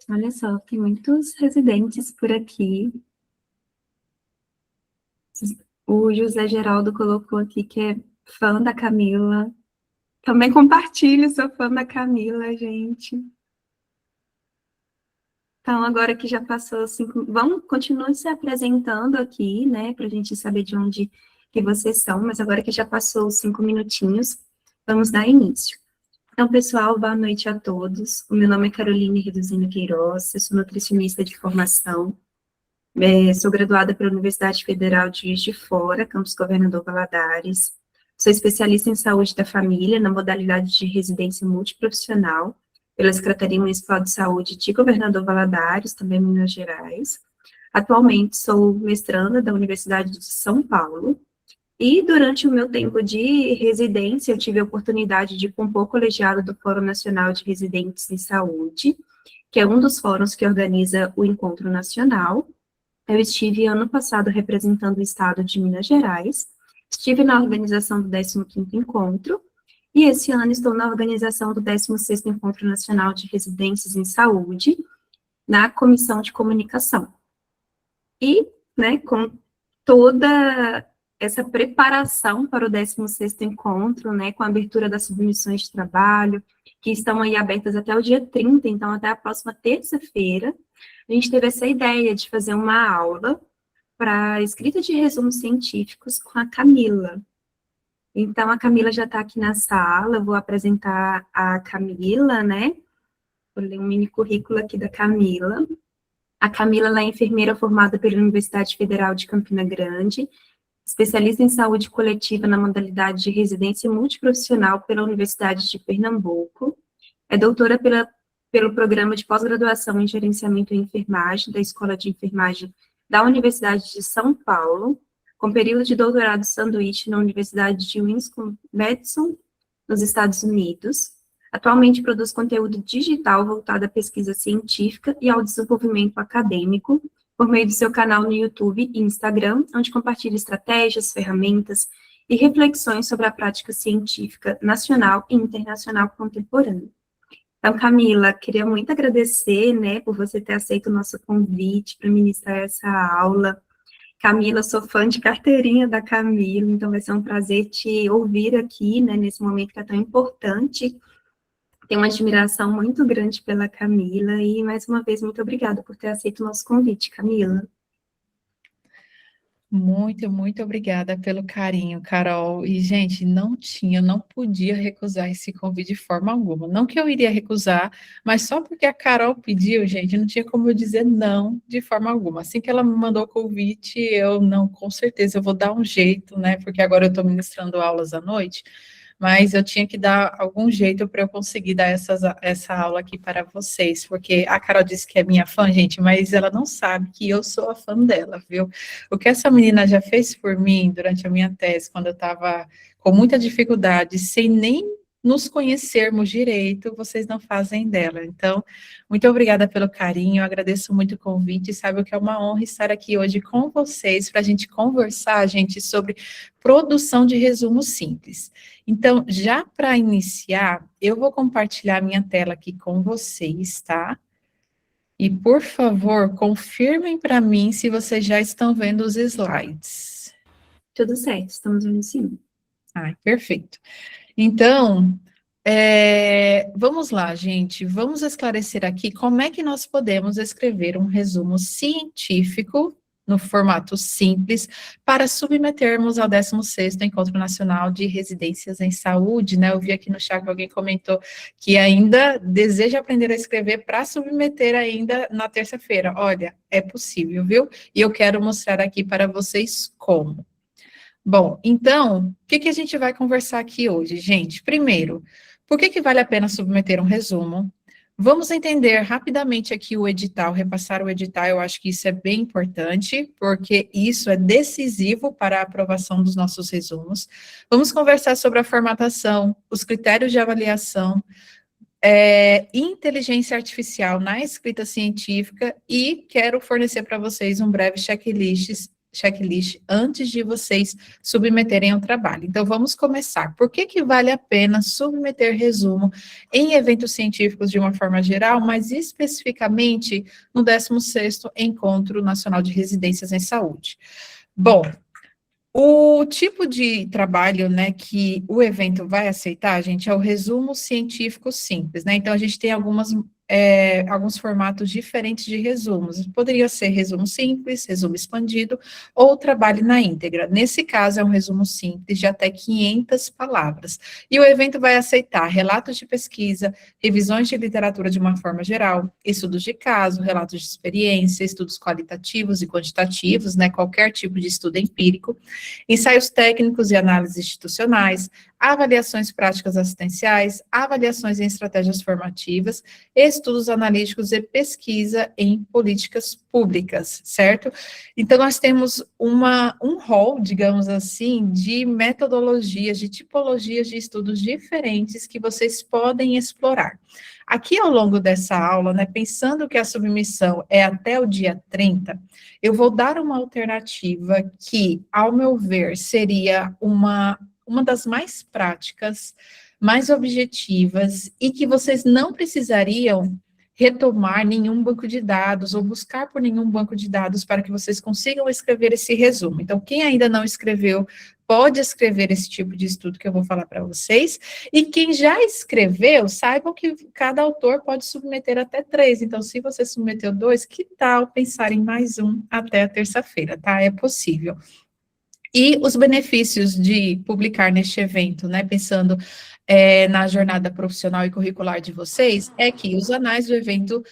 Olha só, tem muitos residentes por aqui. O José Geraldo colocou aqui que é fã da Camila. Também compartilho, sou fã da Camila, gente. Então, agora que já passou 5... Vamos, continuar se apresentando aqui, né, para a gente saber de onde que vocês são, mas agora que já passou os 5 minutinhos, vamos dar início. Então, pessoal, boa noite a todos. O meu nome é Caroline Reduzino Queiroz, eu sou nutricionista de formação, sou graduada pela Universidade Federal de Juiz de Fora, campus Governador Valadares. Sou especialista em saúde da família, na modalidade de residência multiprofissional, pela Secretaria Municipal de Saúde de Governador Valadares, também Minas Gerais. Atualmente, sou mestranda da Universidade de São Paulo. E durante o meu tempo de residência, eu tive a oportunidade de compor o colegiado do Fórum Nacional de Residentes em Saúde, que é um dos fóruns que organiza o Encontro Nacional. Eu estive ano passado representando o estado de Minas Gerais, estive na organização do 15º Encontro, e esse ano estou na organização do 16º Encontro Nacional de Residências em Saúde, na Comissão de Comunicação. E, né, com toda essa preparação para o 16º Encontro, né, com a abertura das submissões de trabalho, que estão aí abertas até o dia 30, então até a próxima terça-feira, a gente teve essa ideia de fazer uma aula para escrita de resumos científicos com a Camila. Então, a Camila já está aqui na sala, eu vou apresentar a Camila, né? Vou ler um mini currículo aqui da Camila. A Camila ela é enfermeira formada pela Universidade Federal de Campina Grande, especialista em saúde coletiva na modalidade de residência multiprofissional pela Universidade de Pernambuco, é doutora pelo programa de pós-graduação em gerenciamento e enfermagem da Escola de Enfermagem da Universidade de São Paulo, com período de doutorado sanduíche na Universidade de Wisconsin, nos Estados Unidos. Atualmente produz conteúdo digital voltado à pesquisa científica e ao desenvolvimento acadêmico, por meio do seu canal no YouTube e Instagram, onde compartilha estratégias, ferramentas e reflexões sobre a prática científica nacional e internacional contemporânea. Então, Camila, queria muito agradecer, né, por você ter aceito o nosso convite para ministrar essa aula. Camila, sou fã de carteirinha da Camila, então vai ser um prazer te ouvir aqui, né, nesse momento que é tão importante. Tenho uma admiração muito grande pela Camila e, mais uma vez, muito obrigada por ter aceito o nosso convite, Camila. Muito, muito obrigada pelo carinho, Carol. E, gente, não podia recusar esse convite de forma alguma. Não que eu iria recusar, mas só porque a Carol pediu, gente, não tinha como eu dizer não de forma alguma. Assim que ela me mandou o convite, eu não, com certeza, eu vou dar um jeito, né? Porque agora eu estou ministrando aulas à noite, mas eu tinha que dar algum jeito para eu conseguir dar essa aula aqui para vocês, porque a Carol disse que é minha fã, gente, mas ela não sabe que eu sou a fã dela, viu? O que essa menina já fez por mim durante a minha tese, quando eu estava com muita dificuldade, sem nem nos conhecermos direito, vocês não fazem dela. Então, muito obrigada pelo carinho, eu agradeço muito o convite, sabe o que é uma honra estar aqui hoje com vocês, para a gente conversar, gente, sobre produção de resumos simples. Então, já para iniciar, eu vou compartilhar minha tela aqui com vocês, tá? E, por favor, confirmem para mim se vocês já estão vendo os slides. Tudo certo, estamos vendo sim. Ah, perfeito. Então, vamos lá, gente. Vamos esclarecer aqui como é que nós podemos escrever um resumo científico no formato simples para submetermos ao 16º Encontro Nacional de Residências em Saúde, né? Eu vi aqui no chat que alguém comentou que ainda deseja aprender a escrever para submeter ainda na terça-feira. Olha, é possível, viu? E eu quero mostrar aqui para vocês como. Bom, então, o que a gente vai conversar aqui hoje, gente? Primeiro, por que vale a pena submeter um resumo? Vamos entender rapidamente aqui o edital, repassar o edital, eu acho que isso é bem importante, porque isso é decisivo para a aprovação dos nossos resumos. Vamos conversar sobre a formatação, os critérios de avaliação, inteligência artificial na escrita científica e quero fornecer para vocês um breve checklist antes de vocês submeterem ao trabalho. Então, vamos começar. Por que que vale a pena submeter resumo em eventos científicos de uma forma geral, mas especificamente no 16º Encontro Nacional de Residências em Saúde? Bom, o tipo de trabalho, né, que o evento vai aceitar, gente, é o resumo científico simples, né? Então, a gente tem alguns formatos diferentes de resumos. Poderia ser resumo simples, resumo expandido, ou trabalho na íntegra. Nesse caso, é um resumo simples de até 500 palavras. E o evento vai aceitar relatos de pesquisa, revisões de literatura de uma forma geral, estudos de caso, relatos de experiência, estudos qualitativos e quantitativos, né, qualquer tipo de estudo empírico, ensaios técnicos e análises institucionais, avaliações práticas assistenciais, avaliações em estratégias formativas, estudos analíticos e pesquisa em políticas públicas, certo? Então, nós temos um rol, digamos assim, de metodologias, de tipologias de estudos diferentes que vocês podem explorar. Aqui, ao longo dessa aula, né, pensando que a submissão é até o dia 30, eu vou dar uma alternativa que, ao meu ver, seria uma das mais práticas, mais objetivas, e que vocês não precisariam retomar nenhum banco de dados ou buscar por nenhum banco de dados para que vocês consigam escrever esse resumo. Então, quem ainda não escreveu, pode escrever esse tipo de estudo que eu vou falar para vocês, e quem já escreveu, saibam que cada autor pode submeter até 3, então se você submeteu 2, que tal pensar em mais um até a terça-feira, tá? É possível. E os benefícios de publicar neste evento, né, pensando na jornada profissional e curricular de vocês, é que os anais do evento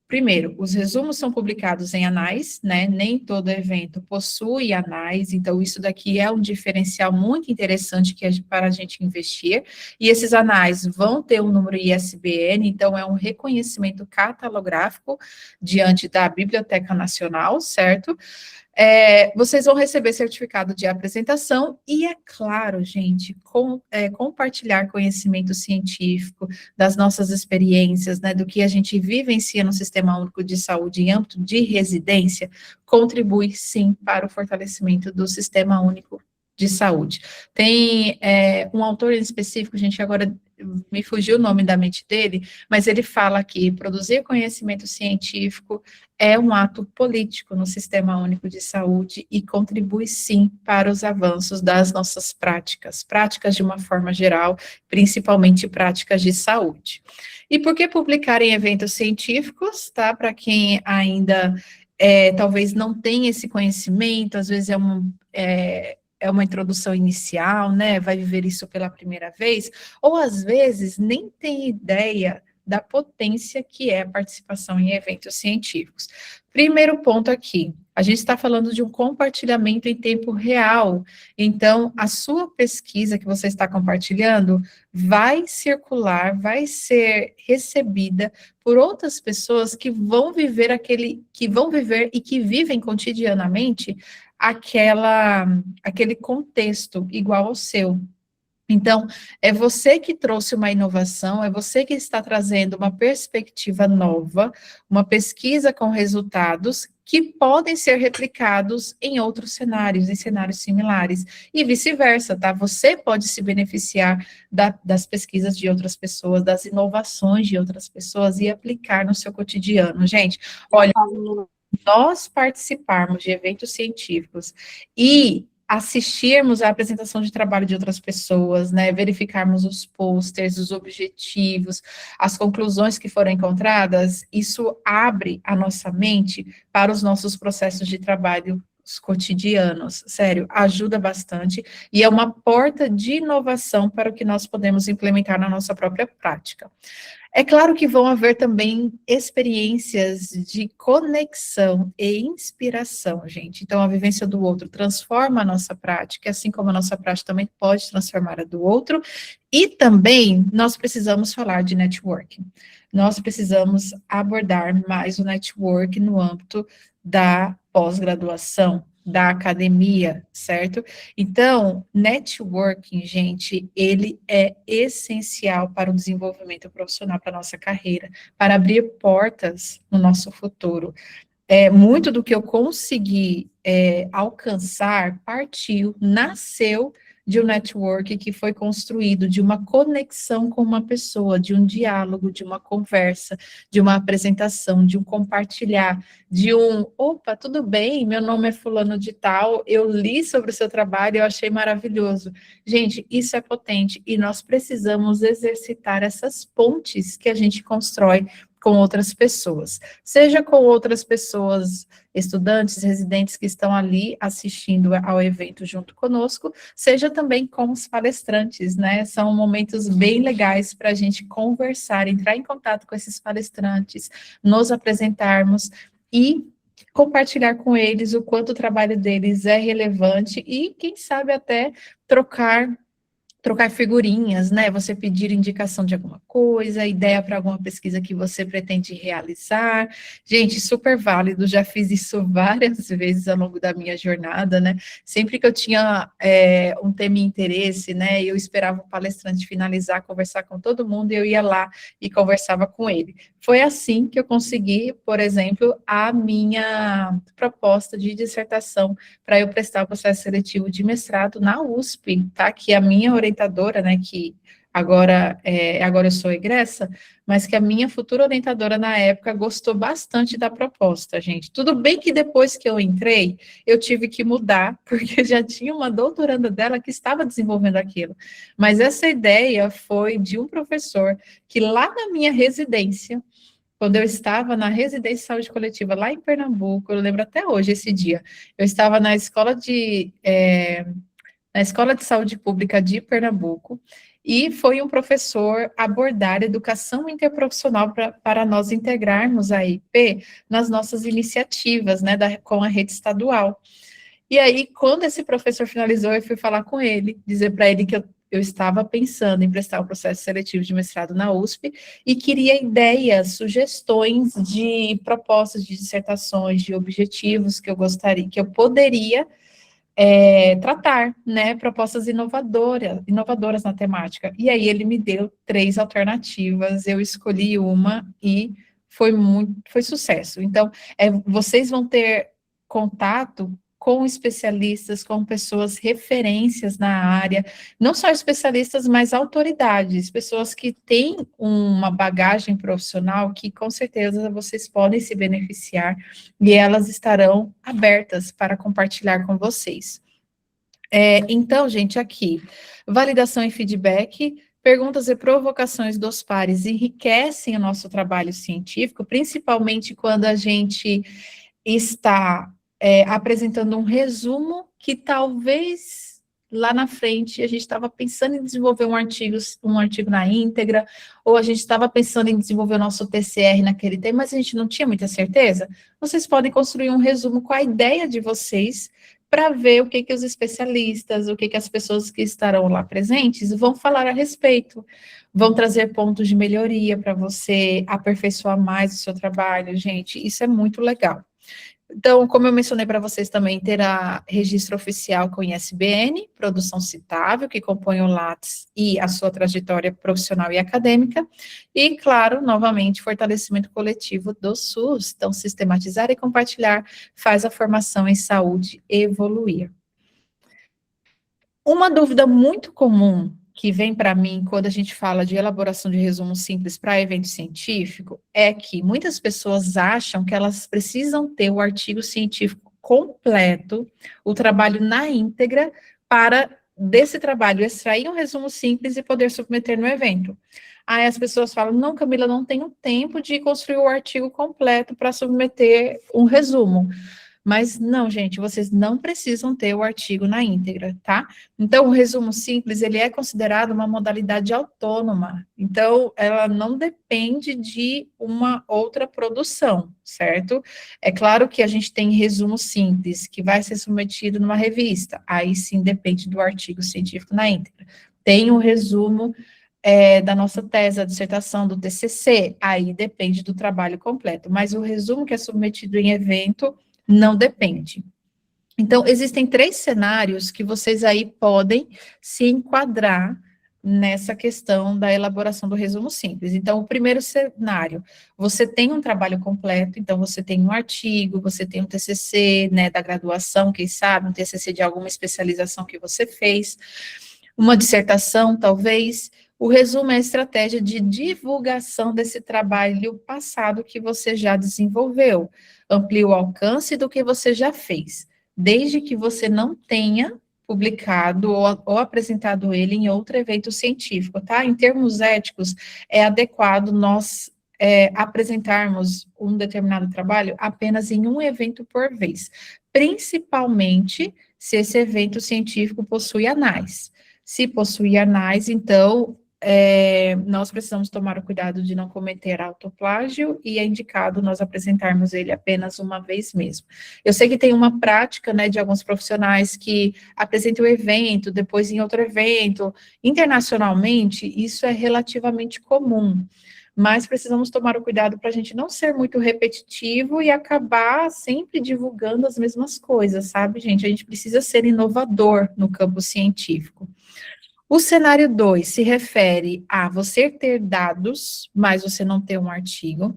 primeiro, os resumos são publicados em anais, né, nem todo evento possui anais, então isso daqui é um diferencial muito interessante para a gente investir, e esses anais vão ter um número ISBN, então é um reconhecimento catalográfico diante da Biblioteca Nacional, certo? Vocês vão receber certificado de apresentação e, é claro, gente, compartilhar conhecimento científico das nossas experiências, né, do que a gente vivencia no Sistema Único de Saúde em âmbito de residência, contribui, sim, para o fortalecimento do Sistema Único de Saúde. Tem um autor em específico, gente, agora me fugiu o nome da mente dele, mas ele fala que produzir conhecimento científico é um ato político no Sistema Único de Saúde e contribui, sim, para os avanços das nossas práticas de uma forma geral, principalmente práticas de saúde. E por que publicar em eventos científicos, tá? Para quem ainda talvez não tenha esse conhecimento, às vezes é uma introdução inicial, né? Vai viver isso pela primeira vez, ou às vezes nem tem ideia da potência que é a participação em eventos científicos. Primeiro ponto aqui, a gente está falando de um compartilhamento em tempo real, então a sua pesquisa que você está compartilhando vai circular, vai ser recebida por outras pessoas que vão viver e que vivem cotidianamente aquele contexto igual ao seu. Então, é você que trouxe uma inovação, é você que está trazendo uma perspectiva nova, uma pesquisa com resultados que podem ser replicados em outros cenários, em cenários similares, e vice-versa, tá? Você pode se beneficiar das pesquisas de outras pessoas, das inovações de outras pessoas e aplicar no seu cotidiano. Gente, olha, nós participarmos de eventos científicos e assistirmos à apresentação de trabalho de outras pessoas, né, verificarmos os posters, os objetivos, as conclusões que foram encontradas, isso abre a nossa mente para os nossos processos de trabalho cotidianos, sério, ajuda bastante e é uma porta de inovação para o que nós podemos implementar na nossa própria prática. É claro que vão haver também experiências de conexão e inspiração, gente. Então, a vivência do outro transforma a nossa prática, assim como a nossa prática também pode transformar a do outro. E também nós precisamos falar de networking. Nós precisamos abordar mais o network no âmbito da pós-graduação, da academia, certo? Então, networking, gente, ele é essencial para o desenvolvimento profissional, para a nossa carreira, para abrir portas no nosso futuro. muito do que eu consegui alcançar nasceu de um network que foi construído, de uma conexão com uma pessoa, de um diálogo, de uma conversa, de uma apresentação, de um compartilhar, de opa, tudo bem, meu nome é fulano de tal, eu li sobre o seu trabalho, eu achei maravilhoso. Gente, isso é potente e nós precisamos exercitar essas pontes que a gente constrói com outras pessoas, seja com outras pessoas, estudantes, residentes que estão ali assistindo ao evento junto conosco, seja também com os palestrantes, né? São momentos bem legais para a gente conversar, entrar em contato com esses palestrantes, nos apresentarmos e compartilhar com eles o quanto o trabalho deles é relevante e, quem sabe, até trocar figurinhas, né? Você pedir indicação de alguma coisa, ideia para alguma pesquisa que você pretende realizar. Gente, super válido, já fiz isso várias vezes ao longo da minha jornada, né? Sempre que eu tinha um tema de interesse, né? Eu esperava o palestrante finalizar, conversar com todo mundo, e eu ia lá e conversava com ele. Foi assim que eu consegui, por exemplo, a minha proposta de dissertação para eu prestar o processo seletivo de mestrado na USP, tá? Que a minha orientadora, né, que agora eu sou egressa, mas que a minha futura orientadora na época gostou bastante da proposta, gente. Tudo bem que depois que eu entrei, eu tive que mudar, porque já tinha uma doutoranda dela que estava desenvolvendo aquilo. Mas essa ideia foi de um professor que lá na minha residência, quando eu estava na residência de saúde coletiva lá em Pernambuco, eu lembro até hoje esse dia, eu estava na Escola de Saúde Pública de Pernambuco, e foi um professor abordar educação interprofissional para nós integrarmos a IP nas nossas iniciativas, né, com a rede estadual. E aí, quando esse professor finalizou, eu fui falar com ele, dizer para ele que eu estava pensando em prestar o processo seletivo de mestrado na USP e queria ideias, sugestões de propostas de dissertações, de objetivos que eu gostaria, que eu poderia tratar, né, propostas inovadoras na temática. E aí ele me deu 3 alternativas, eu escolhi uma e foi sucesso. Então, vocês vão ter contato com especialistas, com pessoas referências na área, não só especialistas, mas autoridades, pessoas que têm uma bagagem profissional que com certeza vocês podem se beneficiar e elas estarão abertas para compartilhar com vocês. Então, gente, aqui, validação e feedback, perguntas e provocações dos pares enriquecem o nosso trabalho científico, principalmente quando a gente está apresentando um resumo que talvez lá na frente a gente estava pensando em desenvolver um artigo na íntegra, ou a gente estava pensando em desenvolver o nosso TCR naquele tema, mas a gente não tinha muita certeza. Vocês podem construir um resumo com a ideia de vocês para ver o que os especialistas, o que as pessoas que estarão lá presentes vão falar a respeito, vão trazer pontos de melhoria para você aperfeiçoar mais o seu trabalho, gente, isso é muito legal. Então, como eu mencionei para vocês também, terá registro oficial com ISBN, produção citável, que compõe o Lattes e a sua trajetória profissional e acadêmica, e, claro, novamente, fortalecimento coletivo do SUS. Então, sistematizar e compartilhar faz a formação em saúde evoluir. Uma dúvida muito comum que vem para mim quando a gente fala de elaboração de resumo simples para evento científico é que muitas pessoas acham que elas precisam ter o artigo científico completo, o trabalho na íntegra, para desse trabalho extrair um resumo simples e poder submeter no evento. Aí as pessoas falam, não, Camila, não tenho tempo de construir o artigo completo para submeter um resumo. Mas não, gente, vocês não precisam ter o artigo na íntegra, tá? Então, o resumo simples, ele é considerado uma modalidade autônoma. Então, ela não depende de uma outra produção, certo? É claro que a gente tem resumo simples, que vai ser submetido numa revista. Aí, sim, depende do artigo científico na íntegra. Tem o resumo da nossa tese, a dissertação, do TCC. Aí, depende do trabalho completo. Mas o resumo que é submetido em evento não depende. Então, existem 3 cenários que vocês aí podem se enquadrar nessa questão da elaboração do resumo simples. Então, o primeiro cenário, você tem um trabalho completo, então você tem um artigo, você tem um TCC, né, da graduação, quem sabe, um TCC de alguma especialização que você fez, uma dissertação, talvez. O resumo é a estratégia de divulgação desse trabalho passado que você já desenvolveu, amplia o alcance do que você já fez, desde que você não tenha publicado ou apresentado ele em outro evento científico, tá? Em termos éticos, é adequado nós apresentarmos um determinado trabalho apenas em um evento por vez, principalmente se esse evento científico possui anais. Se possui anais, então nós precisamos tomar o cuidado de não cometer autoplágio e é indicado nós apresentarmos ele apenas uma vez mesmo. Eu sei que tem uma prática, né, de alguns profissionais que apresentam o evento, depois em outro evento. Internacionalmente, isso é relativamente comum, mas precisamos tomar o cuidado para a gente não ser muito repetitivo e acabar sempre divulgando as mesmas coisas, sabe, gente? A gente precisa ser inovador no campo científico. O cenário 2 se refere a você ter dados, mas você não ter um artigo.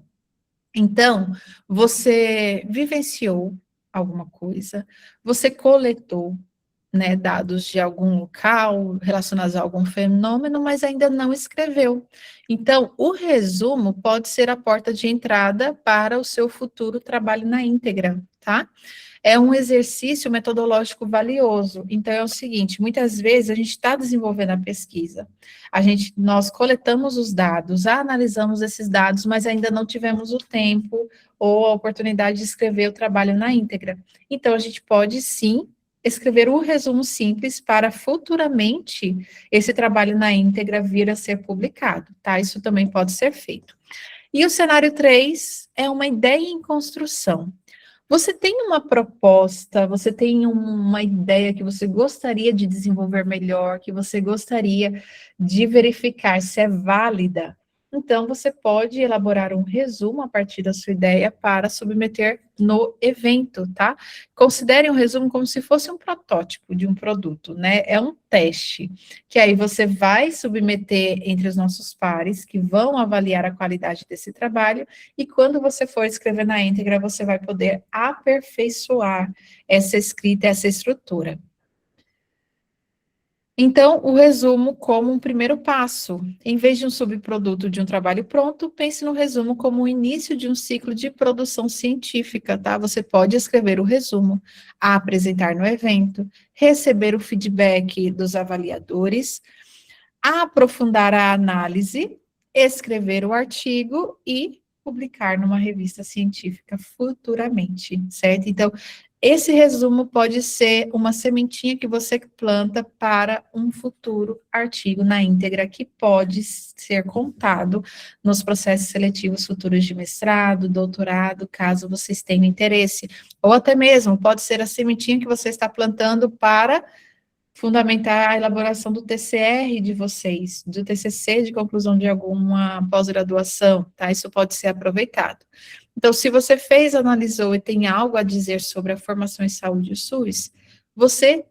Então, você vivenciou alguma coisa, você coletou, né, dados de algum local relacionados a algum fenômeno, mas ainda não escreveu. Então, o resumo pode ser a porta de entrada para o seu futuro trabalho na íntegra, tá? É um exercício metodológico valioso. Então, é o seguinte, muitas vezes a gente está desenvolvendo a pesquisa, nós coletamos os dados, analisamos esses dados, mas ainda não tivemos o tempo ou a oportunidade de escrever o trabalho na íntegra. Então, a gente pode, sim, escrever um resumo simples para futuramente esse trabalho na íntegra vir a ser publicado, tá? Isso também pode ser feito. E o cenário 3 é uma ideia em construção. Você tem uma proposta, você tem uma ideia que você gostaria de desenvolver melhor, que você gostaria de verificar se é válida? Então, você pode elaborar um resumo a partir da sua ideia para submeter no evento, tá? Considere um resumo como se fosse um protótipo de um produto, né? É um teste, que aí você vai submeter entre os nossos pares, que vão avaliar a qualidade desse trabalho, e quando você for escrever na íntegra, você vai poder aperfeiçoar essa escrita, essa estrutura. Então, o resumo como um primeiro passo. Em vez de um subproduto de um trabalho pronto, pense no resumo como o início de um ciclo de produção científica, tá? Você pode escrever o resumo, apresentar no evento, receber o feedback dos avaliadores, aprofundar a análise, escrever o artigo e publicar numa revista científica futuramente, certo? Então, esse resumo pode ser uma sementinha que você planta para um futuro artigo na íntegra que pode ser contado nos processos seletivos futuros de mestrado, doutorado, caso vocês tenham interesse. Ou até mesmo pode ser a sementinha que você está plantando para fundamentar a elaboração do TCR de vocês, do TCC de conclusão de alguma pós-graduação, tá? Isso pode ser aproveitado. Então, se você fez, analisou e tem algo a dizer sobre a formação em saúde e o SUS, você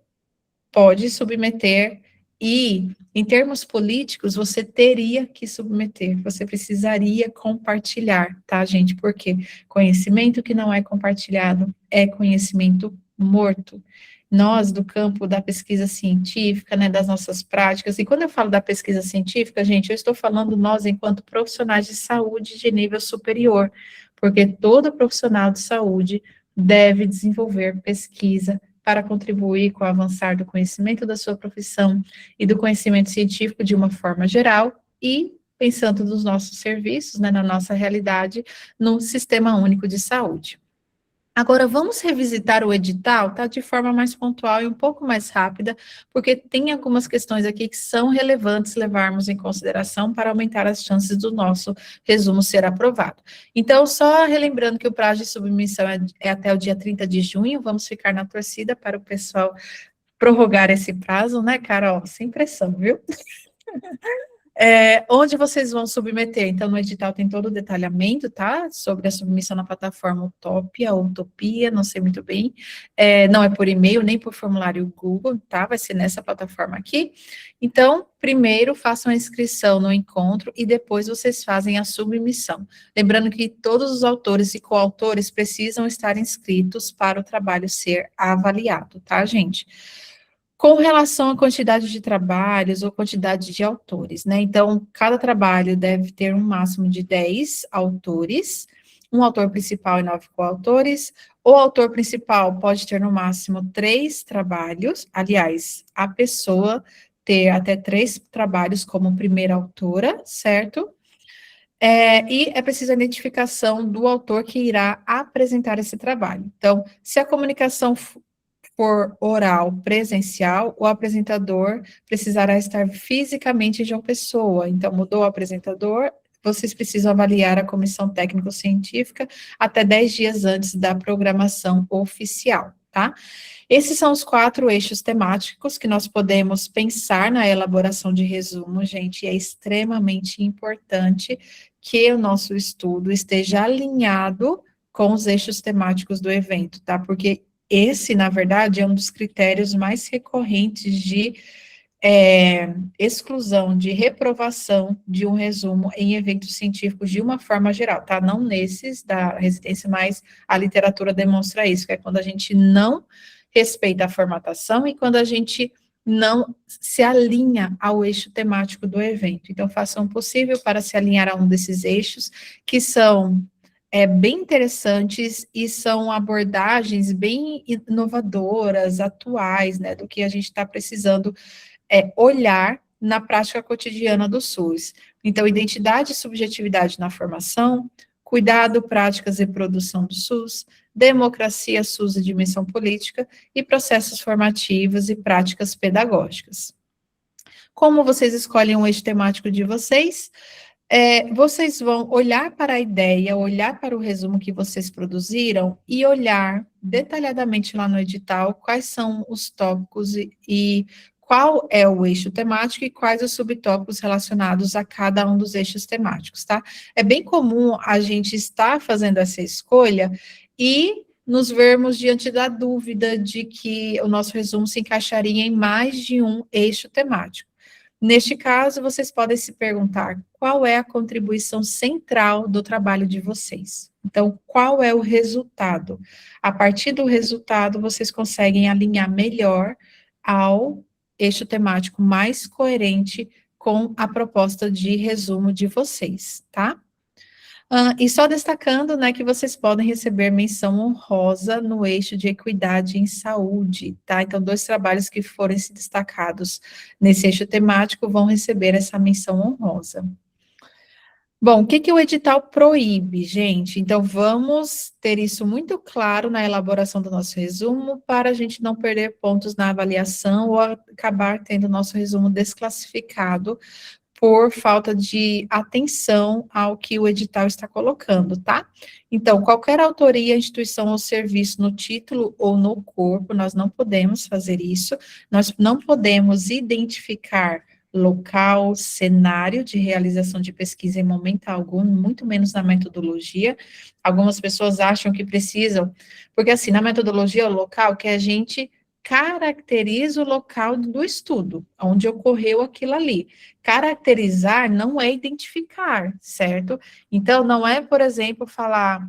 pode submeter e, em termos políticos, você teria que submeter, você precisaria compartilhar, tá, gente? Porque conhecimento que não é compartilhado é conhecimento morto. Nós, do campo da pesquisa científica, né, das nossas práticas, e quando eu falo da pesquisa científica, gente, eu estou falando nós enquanto profissionais de saúde de nível superior, porque todo profissional de saúde deve desenvolver pesquisa para contribuir com o avançar do conhecimento da sua profissão e do conhecimento científico de uma forma geral e pensando nos nossos serviços, né, na nossa realidade, no Sistema Único de Saúde. Agora, vamos revisitar o edital, tá? De forma mais pontual e um pouco mais rápida, porque tem algumas questões aqui que são relevantes levarmos em consideração para aumentar as chances do nosso resumo ser aprovado. Então, só relembrando que o prazo de submissão é até o dia 30 de junho, vamos ficar na torcida para o pessoal prorrogar esse prazo, né, Carol? Sem pressão, viu? Onde vocês vão submeter? Então, no edital tem todo o detalhamento, tá? Sobre a submissão na plataforma Utopia ou Utopia, não sei muito bem. Não é por e-mail, nem por formulário Google, tá? Vai ser nessa plataforma aqui. Então, primeiro façam a inscrição no encontro e depois vocês fazem a submissão. Lembrando que todos os autores e coautores precisam estar inscritos para o trabalho ser avaliado, tá, gente? Com relação à quantidade de trabalhos ou quantidade de autores, né? Então, cada trabalho deve ter um máximo de 10 autores, um autor principal e 9 coautores. O autor principal pode ter no máximo 3 trabalhos, aliás, a pessoa ter até 3 trabalhos como primeira autora, certo? E é preciso a identificação do autor que irá apresentar esse trabalho. Então, se a comunicação for oral presencial, o apresentador precisará estar fisicamente de uma pessoa. Então, mudou o apresentador, vocês precisam avaliar a comissão técnico-científica até 10 dias antes da programação oficial, tá? Esses são os 4 eixos temáticos que nós podemos pensar na elaboração de resumo, gente, e é extremamente importante que o nosso estudo esteja alinhado com os eixos temáticos do evento, tá? Porque esse, na verdade, é um dos critérios mais recorrentes de exclusão, de reprovação de um resumo em eventos científicos de uma forma geral, tá? Não nesses da residência, mas a literatura demonstra isso, que é quando a gente não respeita a formatação e quando a gente não se alinha ao eixo temático do evento. Então, façam o possível para se alinhar a um desses eixos, que são bem interessantes e são abordagens bem inovadoras, atuais, né, do que a gente está precisando olhar na prática cotidiana do SUS. Então, identidade e subjetividade na formação, cuidado, práticas e produção do SUS, democracia, SUS e dimensão política, e processos formativos e práticas pedagógicas. Como vocês escolhem um eixo temático de vocês? Vocês vão olhar para a ideia, olhar para o resumo que vocês produziram e olhar detalhadamente lá no edital quais são os tópicos e qual é o eixo temático e quais os subtópicos relacionados a cada um dos eixos temáticos, tá? É bem comum a gente estar fazendo essa escolha e nos vermos diante da dúvida de que o nosso resumo se encaixaria em mais de um eixo temático. Neste caso, vocês podem se perguntar qual é a contribuição central do trabalho de vocês. Então, qual é o resultado? A partir do resultado, vocês conseguem alinhar melhor ao eixo temático mais coerente com a proposta de resumo de vocês, tá? E só destacando, né, que vocês podem receber menção honrosa no eixo de equidade em saúde, tá? Então, 2 trabalhos que forem se destacados nesse eixo temático vão receber essa menção honrosa. Bom, o que que o edital proíbe, gente? Então, vamos ter isso muito claro na elaboração do nosso resumo, para a gente não perder pontos na avaliação ou acabar tendo nosso resumo desclassificado por falta de atenção ao que o edital está colocando, tá? Então, qualquer autoria, instituição ou serviço no título ou no corpo, nós não podemos fazer isso, nós não podemos identificar local, cenário de realização de pesquisa em momento algum, muito menos na metodologia. Algumas pessoas acham que precisam, porque assim, na metodologia, o local que a gente caracteriza o local do estudo, onde ocorreu aquilo ali. Caracterizar não é identificar, certo? Então, não é, por exemplo, falar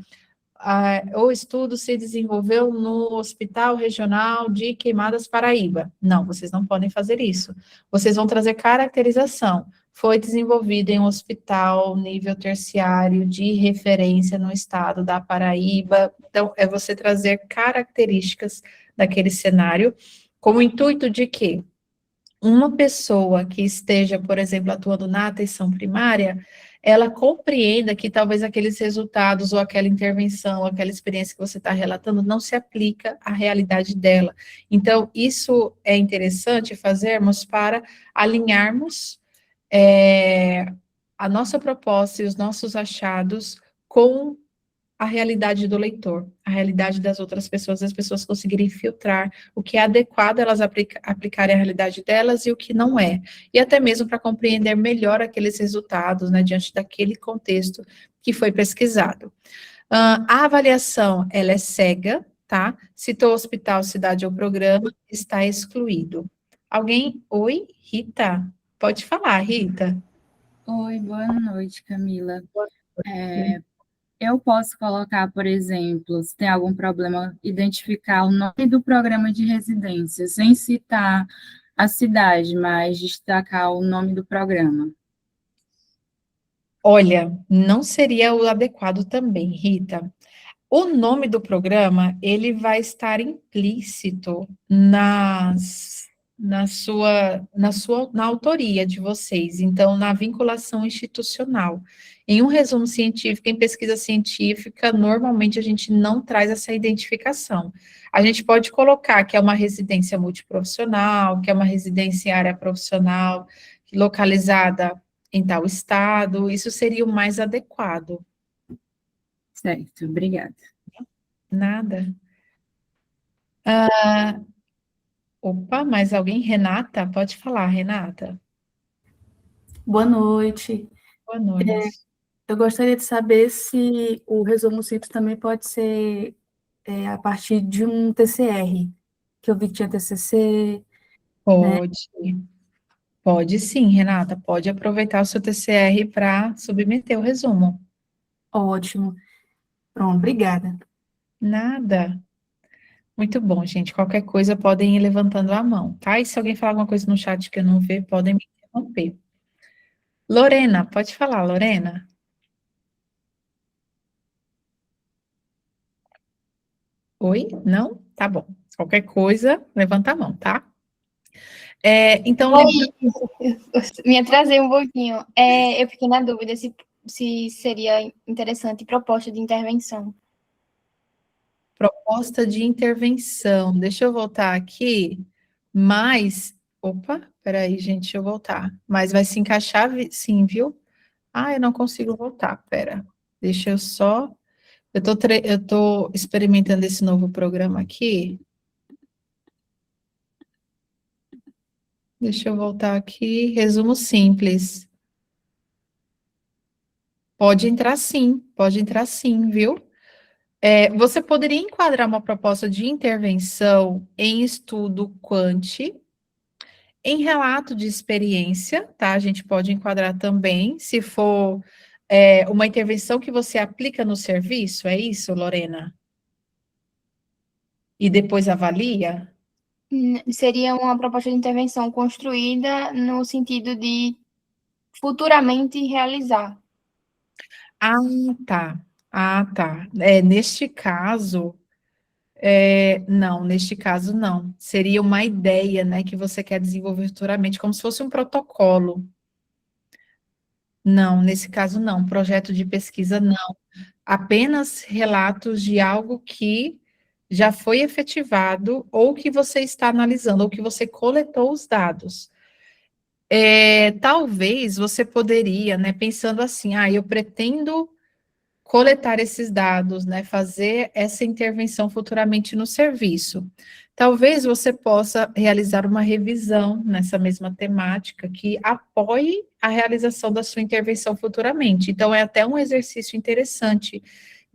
o estudo se desenvolveu no Hospital Regional de Queimadas, Paraíba. Não, vocês não podem fazer isso. Vocês vão trazer caracterização. Foi desenvolvido em um hospital nível terciário de referência no estado da Paraíba. Então, é você trazer características daquele cenário, com o intuito de que uma pessoa que esteja, por exemplo, atuando na atenção primária, ela compreenda que talvez aqueles resultados ou aquela intervenção, ou aquela experiência que você está relatando não se aplica à realidade dela. Então, isso é interessante fazermos para alinharmos a nossa proposta e os nossos achados com a realidade do leitor, a realidade das outras pessoas, as pessoas conseguirem filtrar o que é adequado elas aplicarem à realidade delas e o que não é. E até mesmo para compreender melhor aqueles resultados, né, diante daquele contexto que foi pesquisado. A avaliação, ela é cega, tá? Citou hospital, cidade ou programa, está excluído. Alguém? Oi, Rita? Pode falar, Rita. Oi, boa noite, Camila. Eu posso colocar, por exemplo, se tem algum problema, identificar o nome do programa de residência, sem citar a cidade, mas destacar o nome do programa. Olha, não seria o adequado também, Rita. O nome do programa, ele vai estar implícito na autoria de vocês, então, na vinculação institucional. Em um resumo científico, em pesquisa científica, normalmente a gente não traz essa identificação. A gente pode colocar que é uma residência multiprofissional, que é uma residência em área profissional, localizada em tal estado, isso seria o mais adequado. Certo, obrigada. Nada. Opa, mais alguém? Renata? Pode falar, Renata. Boa noite. Boa noite. Eu gostaria de saber se o resumo simples também pode ser a partir de um TCR, que eu vi que tinha TCC. Pode. Pode sim, Renata. Pode aproveitar o seu TCR para submeter o resumo. Ótimo. Pronto, obrigada. Nada. Muito bom, gente. Qualquer coisa podem ir levantando a mão, tá? E se alguém falar alguma coisa no chat que eu não ver, podem me interromper. Lorena, pode falar, Lorena. Oi? Não? Tá bom. Qualquer coisa, levanta a mão, tá? Então, Me atrasei um pouquinho. Eu fiquei na dúvida se seria interessante proposta de intervenção. proposta de intervenção. Deixa eu voltar aqui. Mas, opa, peraí, gente, deixa eu voltar. Mas vai se encaixar, sim, viu? Eu não consigo voltar, pera. Deixa eu só. Eu tô experimentando esse novo programa aqui. Deixa eu voltar aqui. Resumo simples. Pode entrar sim, viu? Você poderia enquadrar uma proposta de intervenção em estudo quant, em relato de experiência, tá? A gente pode enquadrar também, se for uma intervenção que você aplica no serviço, é isso, Lorena? E depois avalia? Seria uma proposta de intervenção construída no sentido de futuramente realizar. Ah, tá. Ah, tá. Neste caso não. Seria uma ideia, né, que você quer desenvolver futuramente, como se fosse um protocolo. Não, nesse caso não. Projeto de pesquisa não. Apenas relatos de algo que já foi efetivado ou que você está analisando, ou que você coletou os dados. Talvez você poderia, né, pensando assim, eu pretendo coletar esses dados, né, fazer essa intervenção futuramente no serviço. Talvez você possa realizar uma revisão nessa mesma temática que apoie a realização da sua intervenção futuramente. Então, é até um exercício interessante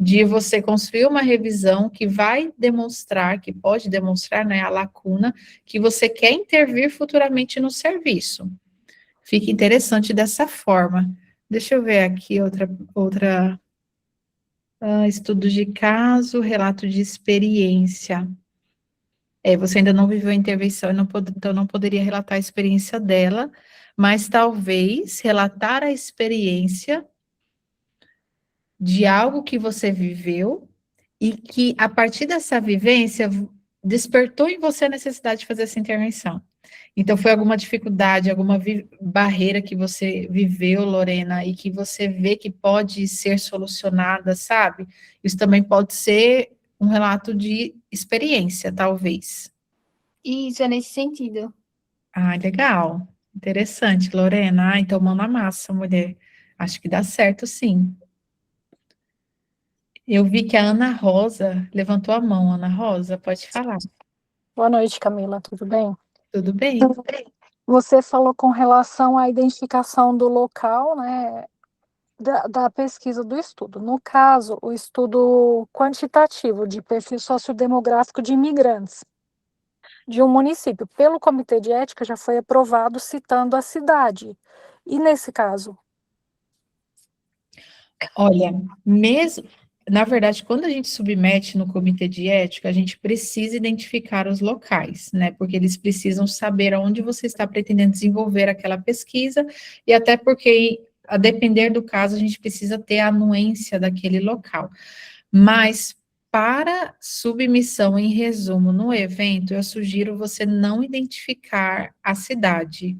de você construir uma revisão que vai demonstrar, que pode demonstrar, né, a lacuna que você quer intervir futuramente no serviço. Fica interessante dessa forma. Deixa eu ver aqui outra estudo de caso, relato de experiência. Você ainda não viveu a intervenção, então não poderia relatar a experiência dela, mas talvez relatar a experiência de algo que você viveu e que, a partir dessa vivência, despertou em você a necessidade de fazer essa intervenção. Então, foi alguma dificuldade, alguma barreira que você viveu, Lorena, e que você vê que pode ser solucionada, sabe? Isso também pode ser um relato de experiência, talvez. Isso é nesse sentido. Legal. Interessante, Lorena. Então, mão na massa, mulher. Acho que dá certo, sim. Eu vi que a Ana Rosa levantou a mão. Ana Rosa, pode falar. Boa noite, Camila, tudo bem? Tudo bem? Tudo bem. Você falou com relação à identificação do local, né, da pesquisa do estudo. No caso, o estudo quantitativo de perfil sociodemográfico de imigrantes de um município pelo Comitê de Ética já foi aprovado citando a cidade. E nesse caso? Olha, mesmo, na verdade, quando a gente submete no comitê de ética, a gente precisa identificar os locais, né? Porque eles precisam saber aonde você está pretendendo desenvolver aquela pesquisa, e até porque, a depender do caso, a gente precisa ter a anuência daquele local. Mas, para submissão em resumo no evento, eu sugiro você não identificar a cidade.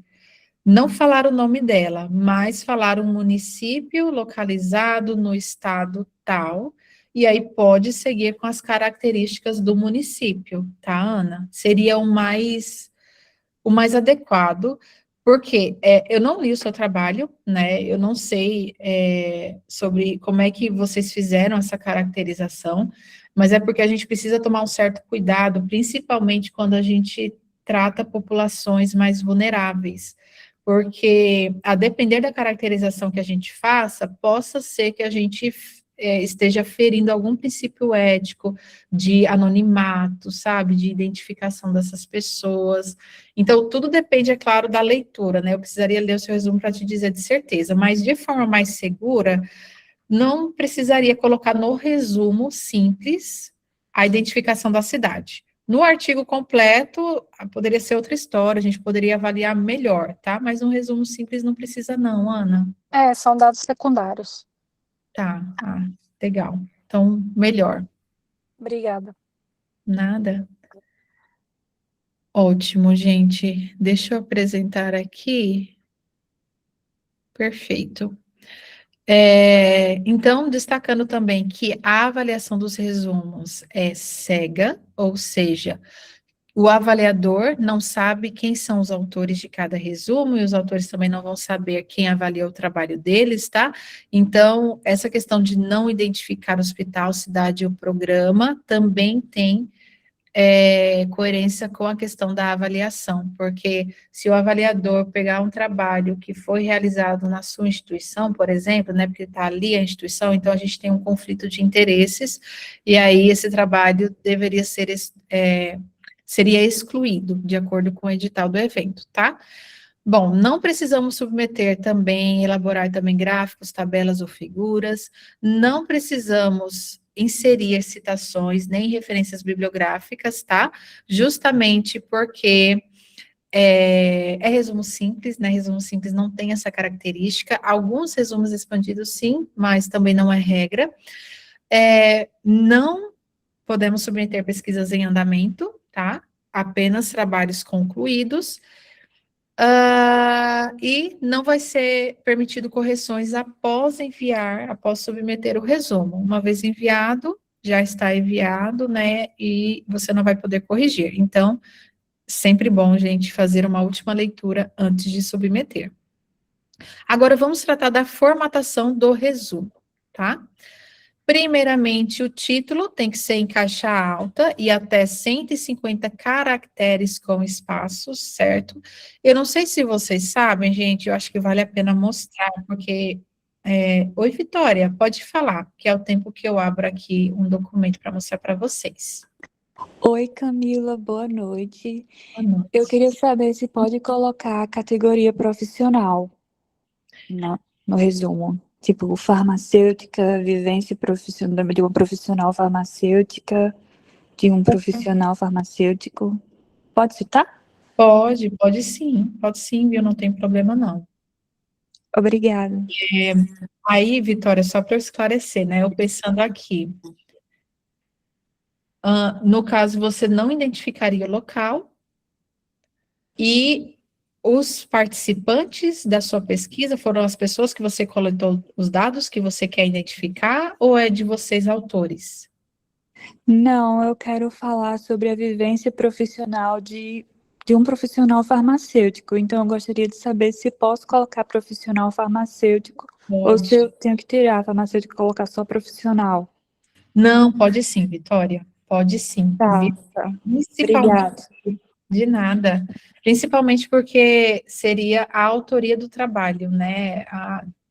Não falar o nome dela, mas falar um município localizado no estado tal, e aí pode seguir com as características do município, tá, Ana? Seria o mais adequado, porque eu não li o seu trabalho, né? Eu não sei sobre como é que vocês fizeram essa caracterização, mas é porque a gente precisa tomar um certo cuidado, principalmente quando a gente trata populações mais vulneráveis, porque a depender da caracterização que a gente faça, possa ser que a gente esteja ferindo algum princípio ético de anonimato, sabe, de identificação dessas pessoas. Então, tudo depende, é claro, da leitura, né? Eu precisaria ler o seu resumo para te dizer de certeza, mas de forma mais segura, não precisaria colocar no resumo simples a identificação da cidade. No artigo completo, poderia ser outra história, a gente poderia avaliar melhor, tá? Mas um resumo simples não precisa não, Ana. São dados secundários. Tá, legal. Então, melhor. Obrigada. Nada. Ótimo, gente. Deixa eu apresentar aqui. Perfeito. Então, destacando também que a avaliação dos resumos é cega, ou seja, o avaliador não sabe quem são os autores de cada resumo, e os autores também não vão saber quem avaliou o trabalho deles, tá? Então, essa questão de não identificar o hospital, cidade ou programa também tem coerência com a questão da avaliação, porque se o avaliador pegar um trabalho que foi realizado na sua instituição, por exemplo, né, porque está ali a instituição, então a gente tem um conflito de interesses, e aí esse trabalho deveria ser, seria excluído, de acordo com o edital do evento, tá? Bom, não precisamos submeter também, elaborar também gráficos, tabelas ou figuras, não precisamos inserir citações nem referências bibliográficas, tá? Justamente porque resumo simples, né? Resumo simples não tem essa característica. Alguns resumos expandidos, sim, mas também não é regra. Não podemos submeter pesquisas em andamento, tá? Apenas trabalhos concluídos. E não vai ser permitido correções após submeter o resumo. Uma vez enviado, já está enviado, né, e você não vai poder corrigir. Então, sempre bom, gente, fazer uma última leitura antes de submeter. Agora, vamos tratar da formatação do resumo, tá? Primeiramente, o título tem que ser em caixa alta e até 150 caracteres com espaços, certo? Eu não sei se vocês sabem, gente, eu acho que vale a pena mostrar, porque... Oi, Vitória, pode falar, que é o tempo que eu abro aqui um documento para mostrar para vocês. Oi, Camila, boa noite. Boa noite. Eu queria saber se pode colocar a categoria profissional no resumo. Tipo, farmacêutica, vivência profissional, de uma profissional farmacêutica, de um profissional farmacêutico. Pode citar? Pode sim, viu? Não tem problema não. Obrigada. Aí, Vitória, só para eu esclarecer, né? Eu pensando aqui. No caso, você não identificaria o local e os participantes da sua pesquisa foram as pessoas que você coletou os dados que você quer identificar ou é de vocês autores? Não, eu quero falar sobre a vivência profissional de um profissional farmacêutico. Então, eu gostaria de saber se posso colocar profissional farmacêutico ou se eu tenho que tirar farmacêutico e colocar só profissional. Não, pode sim, Vitória. Pode sim. Tá, Viu? tá. Principalmente Obrigada. de nada. Principalmente porque seria a autoria do trabalho, né?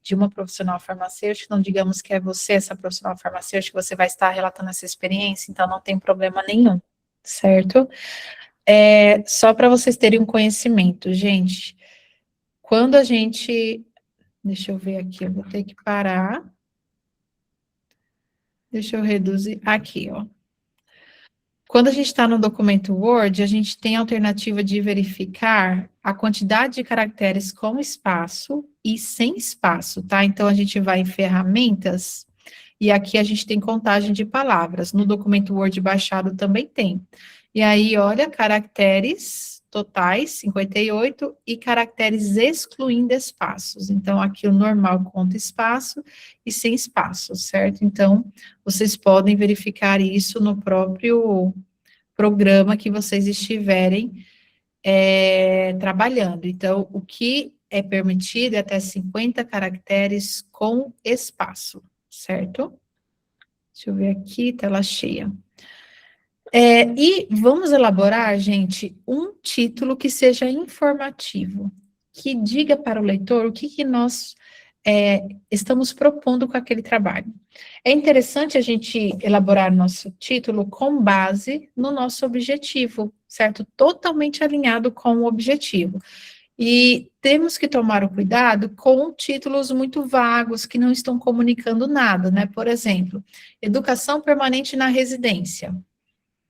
De uma profissional farmacêutica, não digamos que é você, essa profissional farmacêutica, você vai estar relatando essa experiência, então não tem problema nenhum, certo? Só para vocês terem um conhecimento, gente, quando a gente. Deixa eu ver aqui, eu vou ter que parar. Deixa eu reduzir. Aqui, ó. Quando a gente está no documento Word, a gente tem a alternativa de verificar a quantidade de caracteres com espaço e sem espaço, tá? Então, a gente vai em ferramentas e aqui a gente tem contagem de palavras. No documento Word baixado também tem. E aí, olha, caracteres totais, 58, e caracteres excluindo espaços. Então, aqui o normal conta espaço e sem espaço, certo? Então, vocês podem verificar isso no próprio programa que vocês estiverem trabalhando. Então, o que é permitido é até 50 caracteres com espaço, certo? Deixa eu ver aqui, tela cheia. E vamos elaborar, gente, um título que seja informativo, que diga para o leitor o que nós estamos propondo com aquele trabalho. É interessante a gente elaborar nosso título com base no nosso objetivo, certo? Totalmente alinhado com o objetivo. E temos que tomar o cuidado com títulos muito vagos, que não estão comunicando nada, né? Por exemplo, educação permanente na residência.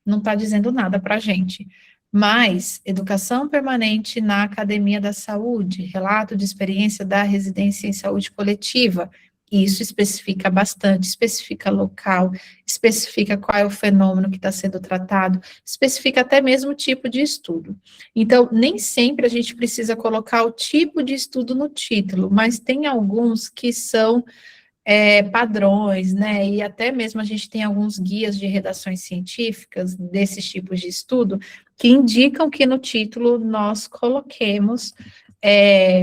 Não está dizendo nada para a gente. Mas, educação permanente na Academia da Saúde, relato de experiência da residência em saúde coletiva, isso especifica bastante, especifica local, especifica qual é o fenômeno que está sendo tratado, especifica até mesmo o tipo de estudo. Então, nem sempre a gente precisa colocar o tipo de estudo no título, mas tem alguns que são padrões, né, e até mesmo a gente tem alguns guias de redações científicas desses tipos de estudo, que indicam que no título nós coloquemos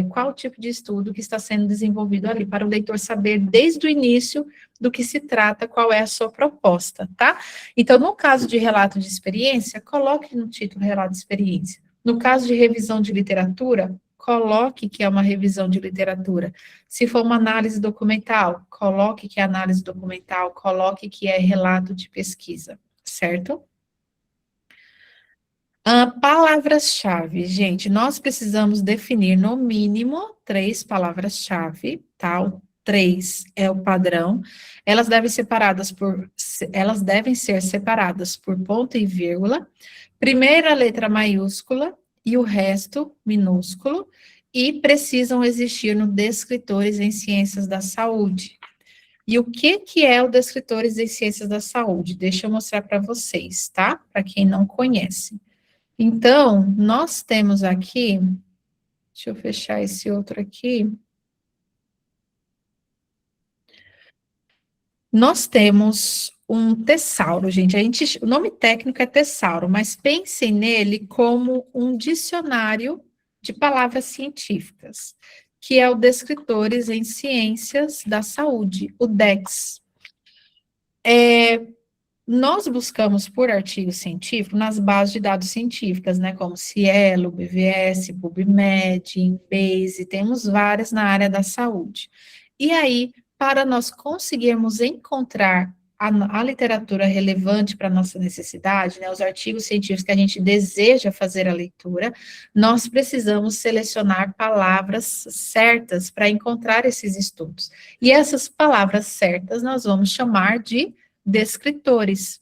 qual tipo de estudo que está sendo desenvolvido ali, para o leitor saber desde o início do que se trata, qual é a sua proposta, tá? Então, no caso de relato de experiência, coloque no título relato de experiência. No caso de revisão de literatura, coloque que é uma revisão de literatura. Se for uma análise documental, coloque que é análise documental, coloque que é relato de pesquisa, certo? Palavras-chave, gente, nós precisamos definir no mínimo 3 palavras-chave, tá? O 3 é o padrão. Elas devem ser separadas por ponto e vírgula. Primeira letra maiúscula e o resto minúsculo, e precisam existir no Descritores em Ciências da Saúde. E o que é o Descritores em Ciências da Saúde? Deixa eu mostrar para vocês, tá? Para quem não conhece. Então, nós temos aqui, deixa eu fechar esse outro aqui. Nós temos um tesauro, gente. O nome técnico é tesauro, mas pensem nele como um dicionário de palavras científicas, que é o Descritores em Ciências da Saúde, o DEX. Nós buscamos por artigo científico nas bases de dados científicas, né, como Cielo, BVS, PubMed, Embase, temos várias na área da saúde. E aí, para nós conseguirmos encontrar a literatura relevante para a nossa necessidade, né, os artigos científicos que a gente deseja fazer a leitura, nós precisamos selecionar palavras certas para encontrar esses estudos. E essas palavras certas nós vamos chamar de descritores.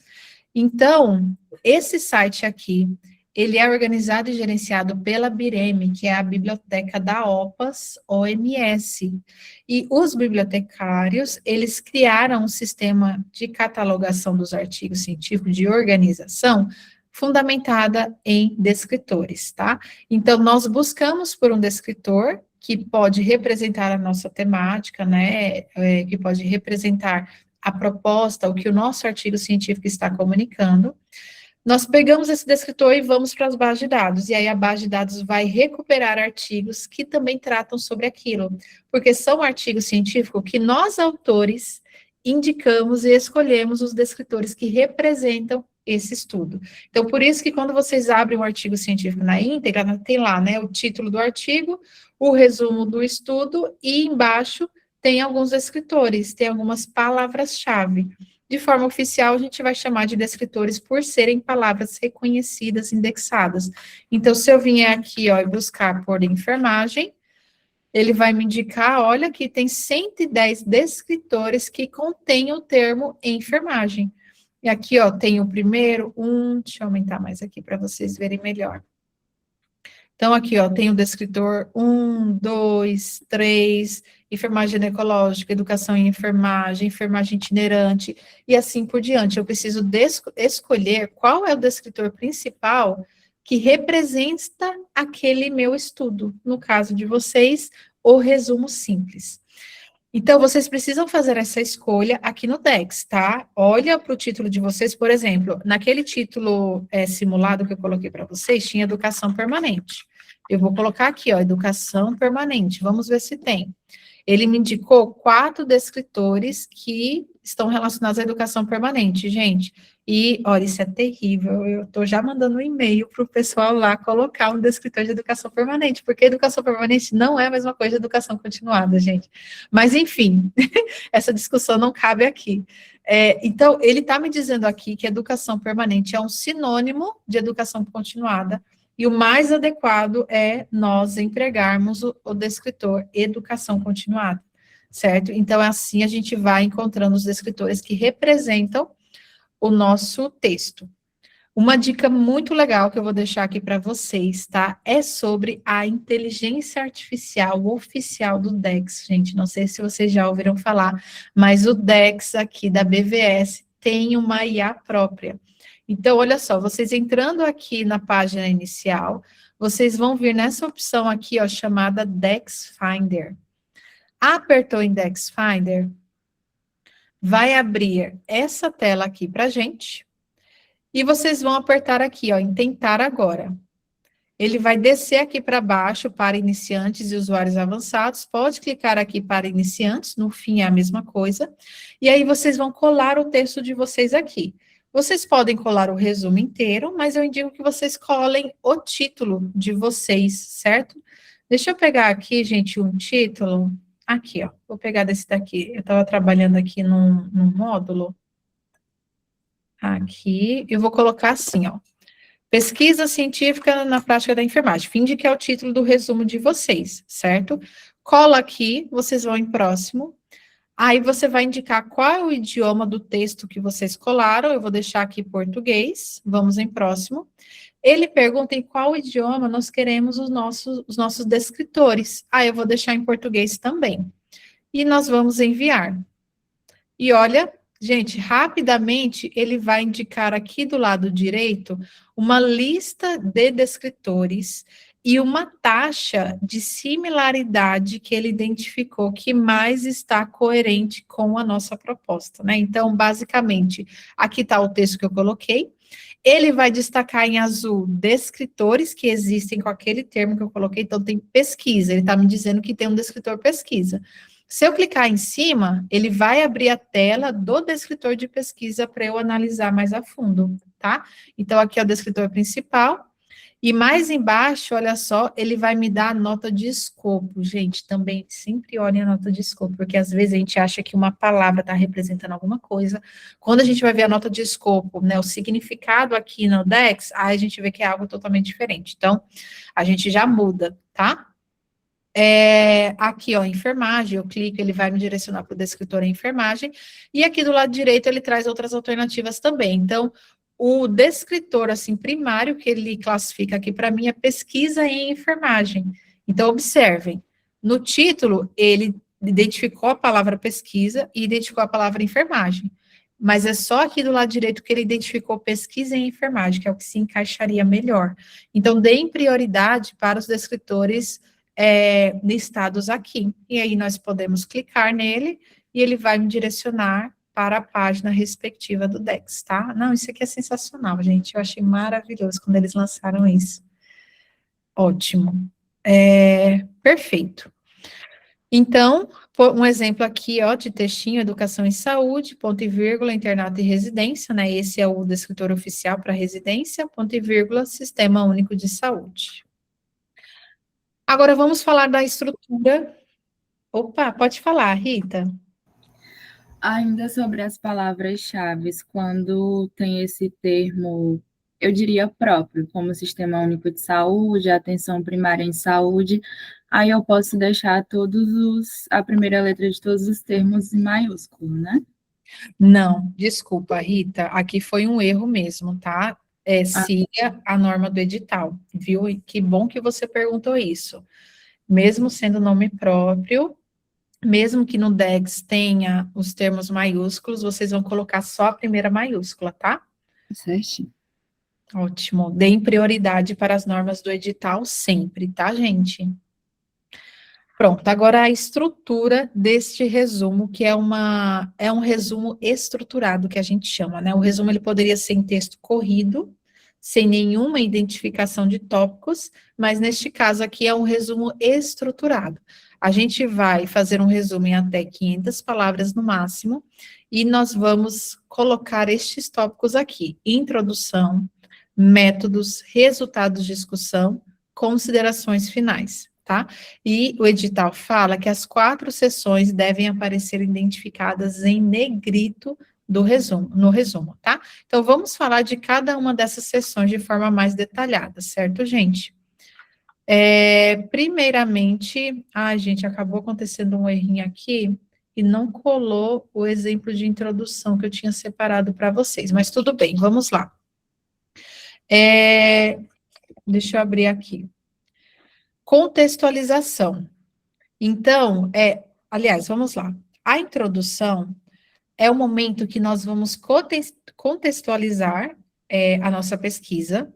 Então, esse site aqui, ele é organizado e gerenciado pela BIREM, que é a biblioteca da OPAS-OMS. E os bibliotecários, eles criaram um sistema de catalogação dos artigos científicos, de organização, fundamentada em descritores, tá? Então, nós buscamos por um descritor que pode representar a nossa temática, né, que pode representar a proposta, o que o nosso artigo científico está comunicando. Nós pegamos esse descritor e vamos para as bases de dados, e aí a base de dados vai recuperar artigos que também tratam sobre aquilo, porque são artigos científicos que nós, autores, indicamos e escolhemos os descritores que representam esse estudo. Então, por isso que quando vocês abrem um artigo científico na íntegra, tem lá, né, o título do artigo, o resumo do estudo, e embaixo tem alguns descritores, tem algumas palavras-chave. De forma oficial, a gente vai chamar de descritores por serem palavras reconhecidas, indexadas. Então, se eu vier aqui, ó, e buscar por enfermagem, ele vai me indicar, olha, que tem 110 descritores que contêm o termo enfermagem. E aqui, ó, tem o primeiro, deixa eu aumentar mais aqui para vocês verem melhor. Então, aqui, ó, tem o descritor 1, 2, 3, enfermagem ginecológica, educação em enfermagem, enfermagem itinerante, e assim por diante. Eu preciso escolher qual é o descritor principal que representa aquele meu estudo. No caso de vocês, o resumo simples. Então, vocês precisam fazer essa escolha aqui no Dex, tá? Olha para o título de vocês, por exemplo, naquele título simulado que eu coloquei para vocês, tinha educação permanente. Eu vou colocar aqui, ó, educação permanente, vamos ver se tem. Ele me indicou 4 descritores que estão relacionados à educação permanente, gente. E, olha, isso é terrível, eu estou já mandando um e-mail para o pessoal lá colocar um descritor de educação permanente, porque educação permanente não é a mesma coisa de educação continuada, gente. Mas, enfim, essa discussão não cabe aqui. Então, ele está me dizendo aqui que educação permanente é um sinônimo de educação continuada, e o mais adequado é nós empregarmos o descritor educação continuada, certo? Então, assim a gente vai encontrando os descritores que representam o nosso texto. Uma dica muito legal que eu vou deixar aqui para vocês, tá? É sobre a inteligência artificial oficial do Dex, gente. Não sei se vocês já ouviram falar, mas o Dex aqui da BVS tem uma IA própria. Então, olha só, vocês entrando aqui na página inicial, vocês vão vir nessa opção aqui, ó, chamada Dex Finder. Apertou em Dex Finder, vai abrir essa tela aqui para gente, e vocês vão apertar aqui, ó, em tentar agora. Ele vai descer aqui para baixo para iniciantes e usuários avançados, pode clicar aqui para iniciantes, no fim é a mesma coisa, e aí vocês vão colar o texto de vocês aqui. Vocês podem colar o resumo inteiro, mas eu indico que vocês colem o título de vocês, certo? Deixa eu pegar aqui, gente, um título. Aqui, ó. Vou pegar desse daqui. Eu estava trabalhando aqui num módulo. Aqui. Eu vou colocar assim, ó. Pesquisa científica na prática da enfermagem. Finde que é o título do resumo de vocês, certo? Cola aqui, vocês vão em próximo. Aí você vai indicar qual é o idioma do texto que vocês colaram. Eu vou deixar aqui português. Vamos em próximo. Ele pergunta em qual idioma nós queremos os nossos descritores. Aí eu vou deixar em português também. E nós vamos enviar. E olha, gente, rapidamente ele vai indicar aqui do lado direito uma lista de descritores e uma taxa de similaridade que ele identificou que mais está coerente com a nossa proposta, né? Então, basicamente, aqui está o texto que eu coloquei. Ele vai destacar em azul descritores que existem com aquele termo que eu coloquei, então tem pesquisa, ele está me dizendo que tem um descritor pesquisa. Se eu clicar em cima, ele vai abrir a tela do descritor de pesquisa para eu analisar mais a fundo, tá? Então, aqui é o descritor principal. E mais embaixo, olha só, ele vai me dar a nota de escopo. Gente, também sempre olhem a nota de escopo, porque às vezes a gente acha que uma palavra está representando alguma coisa. Quando a gente vai ver a nota de escopo, né, o significado aqui no Dex, aí a gente vê que é algo totalmente diferente. Então, a gente já muda, tá? Aqui, ó, enfermagem, eu clico, ele vai me direcionar para o descritor em enfermagem. E aqui do lado direito, ele traz outras alternativas também. Então, o descritor, assim, primário que ele classifica aqui para mim é pesquisa em enfermagem. Então, observem, no título, ele identificou a palavra pesquisa e identificou a palavra enfermagem. Mas é só aqui do lado direito que ele identificou pesquisa em enfermagem, que é o que se encaixaria melhor. Então, deem prioridade para os descritores listados aqui. E aí, nós podemos clicar nele e ele vai me direcionar para a página respectiva do Dex, tá? Não, isso aqui é sensacional, gente. Eu achei maravilhoso quando eles lançaram isso. Ótimo. Perfeito. Então, Um exemplo aqui, ó, de textinho, educação e saúde, ponto e vírgula, internato e residência, né? Esse é o descritor oficial para residência, ponto e vírgula, sistema único de saúde. Agora vamos falar da estrutura. Opa, pode falar, Rita. Ainda sobre as palavras-chave, quando tem esse termo, eu diria próprio, como Sistema Único de Saúde, atenção primária em saúde, aí eu posso deixar a primeira letra de todos os termos em maiúsculo, né? Não, desculpa, Rita, aqui foi um erro mesmo, tá? Siga a norma do edital, viu? E que bom que você perguntou isso. Mesmo sendo nome próprio, mesmo que no DEX tenha os termos maiúsculos, vocês vão colocar só a primeira maiúscula, tá? Certinho. Ótimo. Deem prioridade para as normas do edital sempre, tá, gente? Pronto, agora a estrutura deste resumo, que é um resumo estruturado, que a gente chama, né? O resumo, ele poderia ser em texto corrido, sem nenhuma identificação de tópicos, mas neste caso aqui é um resumo estruturado. A gente vai fazer um resumo em até 500 palavras no máximo, e nós vamos colocar estes tópicos aqui: introdução, métodos, resultados de discussão, considerações finais, tá? E o edital fala que as 4 seções devem aparecer identificadas em negrito no resumo, tá? Então, vamos falar de cada uma dessas seções de forma mais detalhada, certo, gente? Primeiramente, gente, acabou acontecendo um errinho aqui e não colou o exemplo de introdução que eu tinha separado para vocês, mas tudo bem, vamos lá. Deixa eu abrir aqui. Contextualização. Então, aliás, vamos lá. A introdução é o momento que nós vamos contextualizar a nossa pesquisa,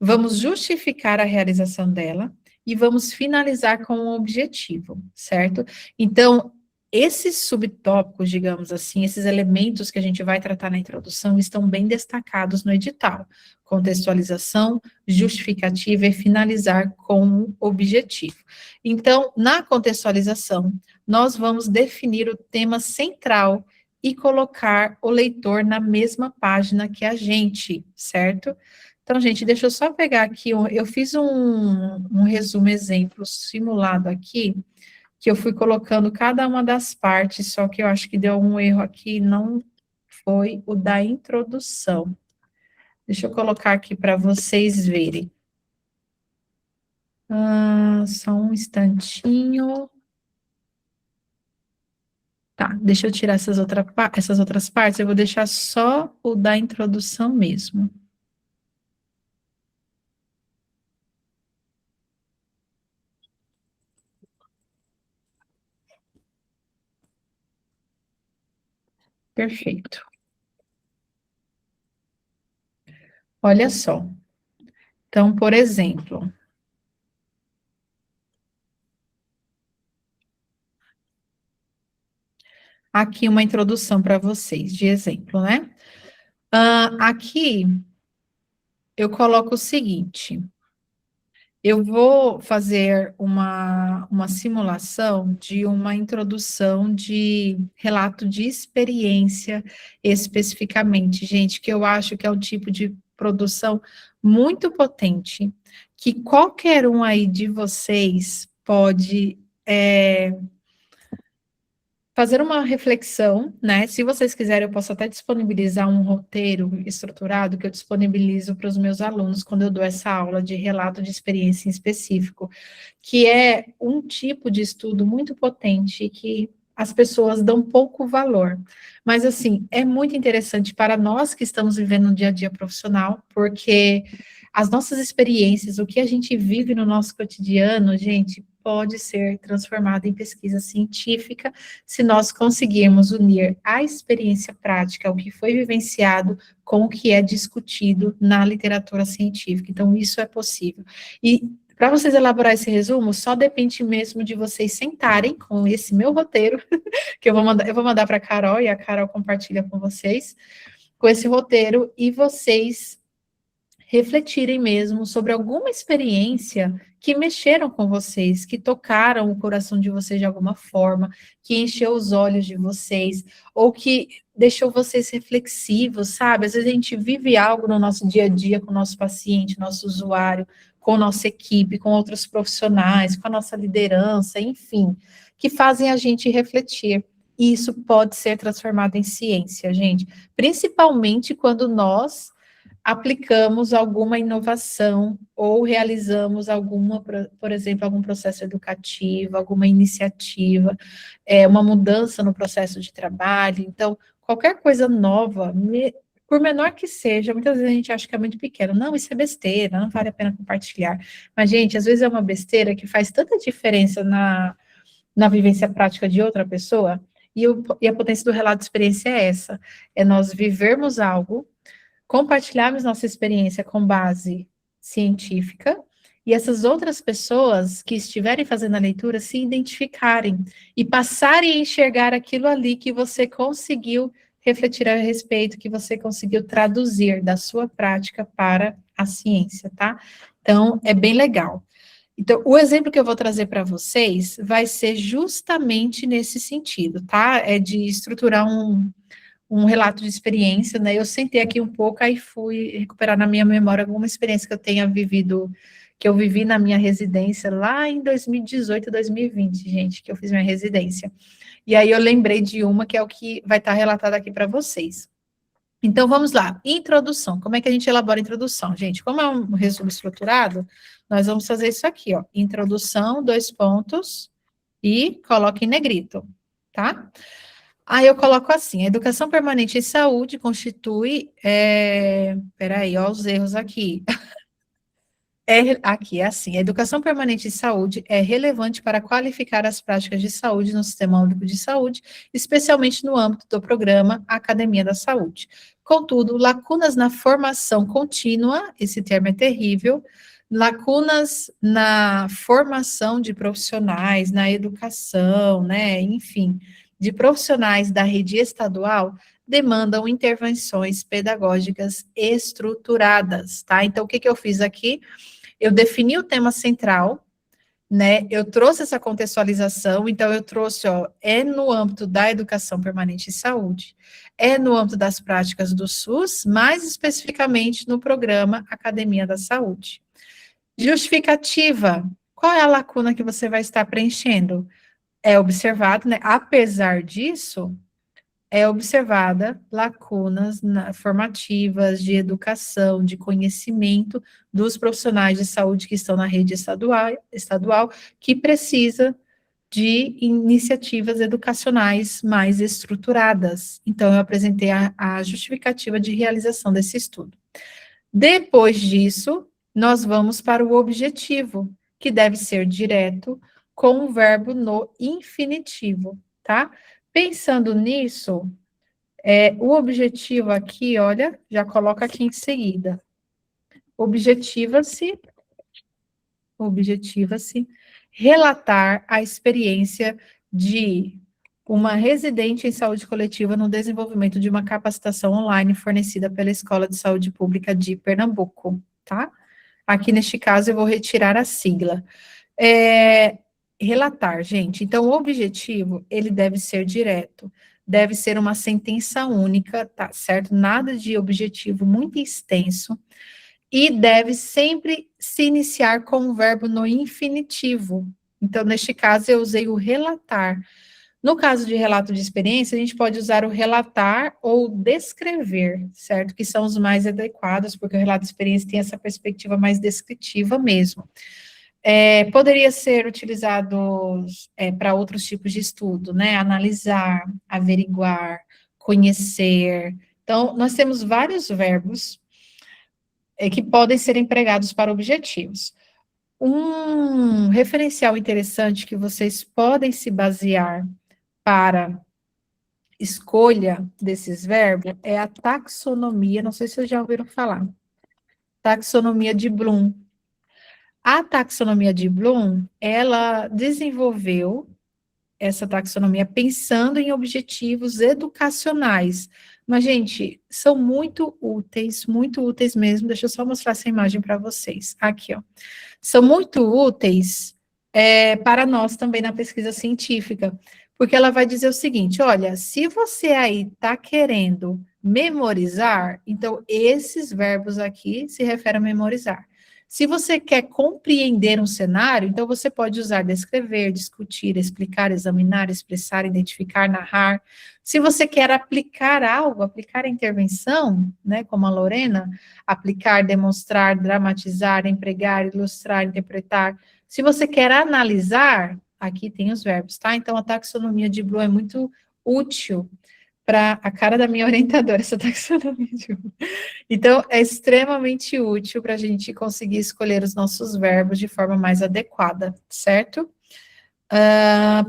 vamos justificar a realização dela e vamos finalizar com um objetivo, certo? Então, esses subtópicos, digamos assim, esses elementos que a gente vai tratar na introdução estão bem destacados no edital. Contextualização, justificativa e finalizar com um objetivo. Então, na contextualização, nós vamos definir o tema central e colocar o leitor na mesma página que a gente, certo? Então, gente, deixa eu só pegar aqui, eu fiz um resumo exemplo simulado aqui, que eu fui colocando cada uma das partes, só que eu acho que deu um erro aqui, não foi o da introdução. Deixa eu colocar aqui para vocês verem. Só um instantinho. Tá, deixa eu tirar essas outras partes, eu vou deixar só o da introdução mesmo. Perfeito. Olha só. Então, por exemplo, aqui uma introdução para vocês, de exemplo, né? Aqui, eu coloco o seguinte: eu vou fazer uma simulação de uma introdução de relato de experiência especificamente, gente, que eu acho que é um tipo de produção muito potente, que qualquer um aí de vocês pode fazer uma reflexão, né? Se vocês quiserem, eu posso até disponibilizar um roteiro estruturado que eu disponibilizo para os meus alunos quando eu dou essa aula de relato de experiência em específico, que é um tipo de estudo muito potente que as pessoas dão pouco valor. Mas, assim, é muito interessante para nós que estamos vivendo no dia a dia profissional, porque as nossas experiências, o que a gente vive no nosso cotidiano, gente, pode ser transformado em pesquisa científica se nós conseguirmos unir a experiência prática, o que foi vivenciado, com o que é discutido na literatura científica. Então, isso é possível. E para vocês elaborar esse resumo, só depende mesmo de vocês sentarem com esse meu roteiro, que eu vou mandar para a Carol, e a Carol compartilha com vocês, com esse roteiro, e vocês refletirem mesmo sobre alguma experiência que mexeram com vocês, que tocaram o coração de vocês de alguma forma, que encheu os olhos de vocês, ou que deixou vocês reflexivos, sabe? Às vezes a gente vive algo no nosso dia a dia com o nosso paciente, nosso usuário, com a nossa equipe, com outros profissionais, com a nossa liderança, enfim, que fazem a gente refletir. E isso pode ser transformado em ciência, gente, principalmente quando nós aplicamos alguma inovação ou realizamos alguma, por exemplo, algum processo educativo, alguma iniciativa, uma mudança no processo de trabalho. Então, qualquer coisa nova, por menor que seja, muitas vezes a gente acha que é muito pequeno. Não, isso é besteira, não vale a pena compartilhar. Mas, gente, às vezes é uma besteira que faz tanta diferença na vivência prática de outra pessoa, e a potência do relato de experiência é essa, é nós vivermos algo, compartilharmos nossa experiência com base científica, e essas outras pessoas que estiverem fazendo a leitura se identificarem e passarem a enxergar aquilo ali que você conseguiu refletir a respeito, que você conseguiu traduzir da sua prática para a ciência, tá? Então, é bem legal. Então, o exemplo que eu vou trazer para vocês vai ser justamente nesse sentido, tá? É de estruturar um relato de experiência, né? Eu sentei aqui um pouco, aí fui recuperar na minha memória alguma experiência que eu tenha vivido, que eu vivi na minha residência lá em 2018, 2020, gente, que eu fiz minha residência. E aí eu lembrei de uma que é o que vai estar relatado aqui para vocês. Então, vamos lá. Introdução. Como é que a gente elabora a introdução, gente? Como é um resumo estruturado, nós vamos fazer isso aqui, ó. Introdução, 2 pontos, e coloca em negrito, tá? Aí eu coloco assim, a educação permanente em saúde constitui, peraí, ó os erros aqui. Aqui é assim, a educação permanente em saúde é relevante para qualificar as práticas de saúde no Sistema Único de Saúde, especialmente no âmbito do programa Academia da Saúde. Contudo, lacunas na formação contínua, esse termo é terrível, lacunas na formação de profissionais, na educação, né, enfim, de profissionais da rede estadual, demandam intervenções pedagógicas estruturadas, tá? Então, o que que eu fiz aqui? Eu defini o tema central, né? Eu trouxe essa contextualização, então eu trouxe, ó, é no âmbito da educação permanente em saúde, é no âmbito das práticas do SUS, mais especificamente no programa Academia da Saúde. Justificativa. Qual é a lacuna que você vai estar preenchendo? É observado, né? Apesar disso, é observada lacunas formativas de educação, de conhecimento dos profissionais de saúde que estão na rede estadual que precisa de iniciativas educacionais mais estruturadas. Então, eu apresentei a justificativa de realização desse estudo. Depois disso, nós vamos para o objetivo, que deve ser direto, com o verbo no infinitivo, tá? Pensando nisso, o objetivo aqui, olha, já coloca aqui em seguida. Objetiva-se relatar a experiência de uma residente em saúde coletiva no desenvolvimento de uma capacitação online fornecida pela Escola de Saúde Pública de Pernambuco, tá? Aqui, neste caso, eu vou retirar a sigla. Relatar, gente. Então, o objetivo, ele deve ser direto, deve ser uma sentença única, tá certo? Nada de objetivo muito extenso, e deve sempre se iniciar com o verbo no infinitivo. Então, neste caso, eu usei o relatar. No caso de relato de experiência, a gente pode usar o relatar ou descrever, certo? Que são os mais adequados, porque o relato de experiência tem essa perspectiva mais descritiva mesmo. Poderia ser utilizado para outros tipos de estudo, né? Analisar, averiguar, conhecer. Então, nós temos vários verbos que podem ser empregados para objetivos. Um referencial interessante que vocês podem se basear para escolha desses verbos é a taxonomia, não sei se vocês já ouviram falar, taxonomia de Bloom. A taxonomia de Bloom, ela desenvolveu essa taxonomia pensando em objetivos educacionais, Mas, gente, são muito úteis mesmo. Deixa eu só mostrar essa imagem para vocês. Aqui, ó. São muito úteis para nós também na pesquisa científica, porque ela vai dizer o seguinte: olha, se você aí está querendo memorizar, então esses verbos aqui se referem a memorizar. Se você quer compreender um cenário, então você pode usar descrever, discutir, explicar, examinar, expressar, identificar, narrar. Se você quer aplicar algo, aplicar a intervenção, né, como a Lorena, aplicar, demonstrar, dramatizar, empregar, ilustrar, interpretar. Se você quer analisar, aqui tem os verbos, tá? Então, a taxonomia de Bloom é muito útil para a cara da minha orientadora, essa taxonomia de Bloom. Então, é extremamente útil para a gente conseguir escolher os nossos verbos de forma mais adequada, certo?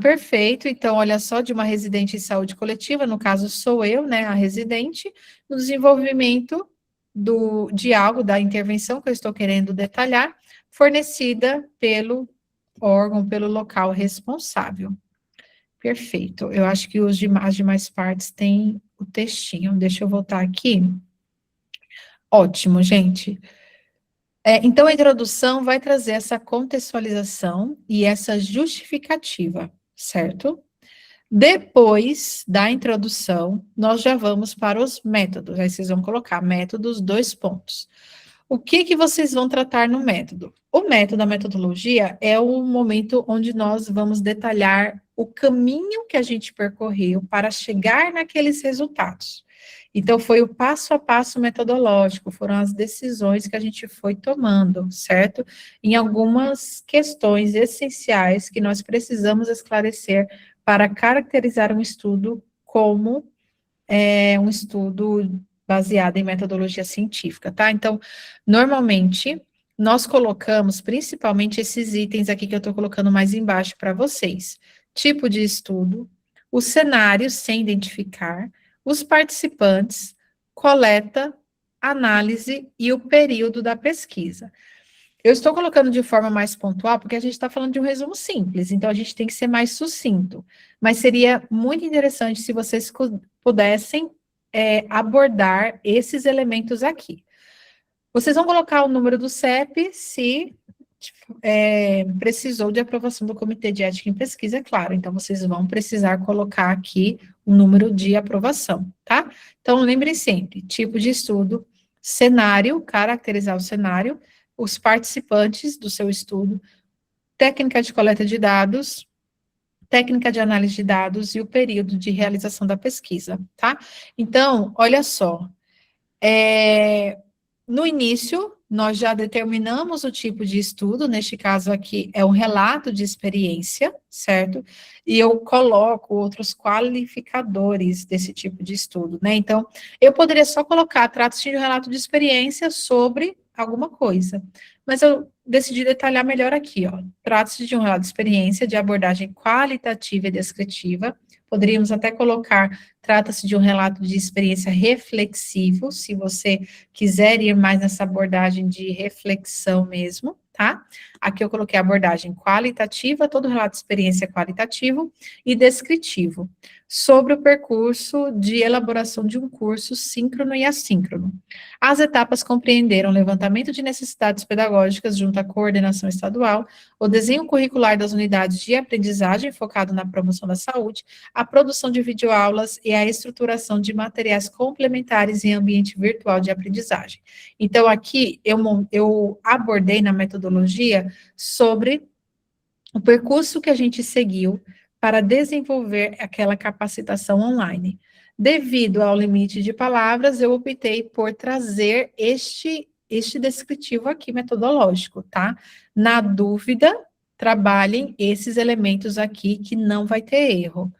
Perfeito, então, olha só, de uma residente em saúde coletiva, no caso sou eu, né, a residente, no desenvolvimento de algo, da intervenção que eu estou querendo detalhar, fornecida pelo órgão, pelo local responsável. Perfeito, eu acho que as demais partes têm o textinho, deixa eu voltar aqui. Ótimo, gente. Então, a introdução vai trazer essa contextualização e essa justificativa, certo? Depois da introdução, nós já vamos para os métodos. Aí vocês vão colocar métodos, 2 pontos. O que vocês vão tratar no método? O método, a metodologia, é o momento onde nós vamos detalhar o caminho que a gente percorreu para chegar naqueles resultados. Então, foi o passo a passo metodológico, foram as decisões que a gente foi tomando, certo? Em algumas questões essenciais que nós precisamos esclarecer para caracterizar um estudo como um estudo baseado em metodologia científica, tá? Então, normalmente, nós colocamos principalmente esses itens aqui que eu estou colocando mais embaixo para vocês. Tipo de estudo, o cenário sem identificar, os participantes, coleta, análise e o período da pesquisa. Eu estou colocando de forma mais pontual, porque a gente está falando de um resumo simples, então a gente tem que ser mais sucinto. Mas seria muito interessante se vocês pudessem abordar esses elementos aqui. Vocês vão colocar o número do CEP se precisou de aprovação do Comitê de Ética em Pesquisa, é claro. Então, vocês vão precisar colocar aqui o número de aprovação, tá? Então, lembrem sempre, tipo de estudo, cenário, caracterizar o cenário, os participantes do seu estudo, técnica de coleta de dados, técnica de análise de dados e o período de realização da pesquisa, tá? Então, olha só, no início, nós já determinamos o tipo de estudo, neste caso aqui é um relato de experiência, certo? E eu coloco outros qualificadores desse tipo de estudo, né? Então, eu poderia só colocar, trata-se de um relato de experiência sobre alguma coisa, mas eu decidi detalhar melhor aqui, ó. Trata-se de um relato de experiência de abordagem qualitativa e descritiva. Poderíamos até colocar, trata-se de um relato de experiência reflexivo, se você quiser ir mais nessa abordagem de reflexão mesmo, tá? Aqui eu coloquei a abordagem qualitativa, todo relato de experiência qualitativo e descritivo, sobre o percurso de elaboração de um curso síncrono e assíncrono. As etapas compreenderam o levantamento de necessidades pedagógicas junto à coordenação estadual, o desenho curricular das unidades de aprendizagem focado na promoção da saúde, a produção de videoaulas e a estruturação de materiais complementares em ambiente virtual de aprendizagem. Então, aqui eu abordei na metodologia sobre o percurso que a gente seguiu para desenvolver aquela capacitação online. Devido ao limite de palavras, eu optei por trazer este descritivo aqui metodológico, tá? Na dúvida, trabalhem esses elementos aqui que não vai ter erro.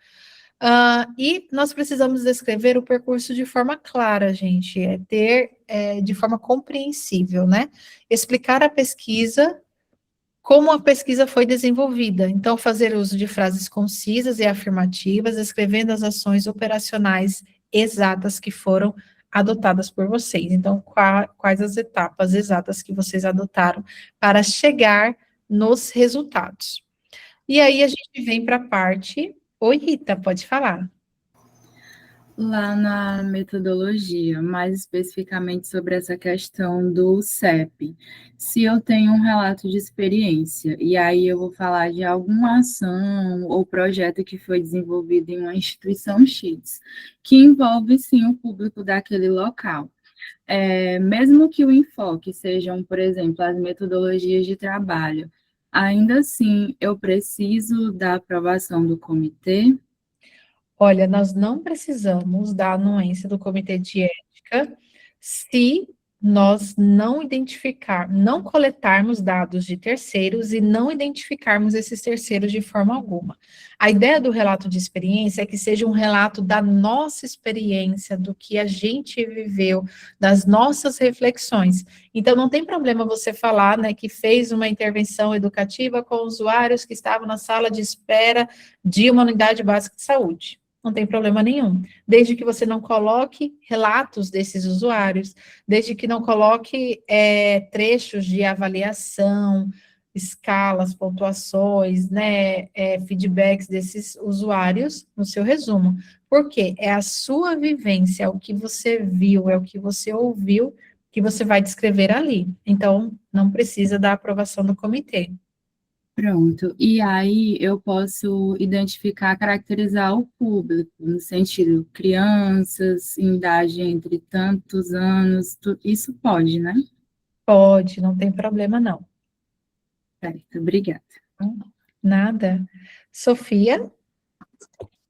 E nós precisamos descrever o percurso de forma clara, gente, de forma compreensível, né? Explicar a pesquisa, como a pesquisa foi desenvolvida. Então, fazer uso de frases concisas e afirmativas, escrevendo as ações operacionais exatas que foram adotadas por vocês. Então, quais as etapas exatas que vocês adotaram para chegar nos resultados. E aí, a gente vem para a parte... Oi, Rita, pode falar. lá na metodologia, mais especificamente sobre essa questão do CEP. Se eu tenho um relato de experiência, e aí eu vou falar de alguma ação ou projeto que foi desenvolvido em uma instituição X, que envolve sim o público daquele local. Mesmo que o enfoque sejam, por exemplo, as metodologias de trabalho, ainda assim eu preciso da aprovação do comitê. Olha, nós não precisamos da anuência do Comitê de Ética se nós não coletarmos dados de terceiros e não identificarmos esses terceiros de forma alguma. A ideia do relato de experiência é que seja um relato da nossa experiência, do que a gente viveu, das nossas reflexões. Então, não tem problema você falar, né, que fez uma intervenção educativa com usuários que estavam na sala de espera de uma unidade básica de saúde. Não tem problema nenhum, desde que você não coloque relatos desses usuários, desde que não coloque trechos de avaliação, escalas, pontuações, né, feedbacks desses usuários no seu resumo. Porque é a sua vivência, é o que você viu, é o que você ouviu, que você vai descrever ali. Então, não precisa da aprovação do comitê. Pronto. E aí eu posso identificar, caracterizar o público, no sentido crianças, em idade entre tantos anos, isso pode, né? Pode, não tem problema não. Certo, obrigada. Nada. Sofia?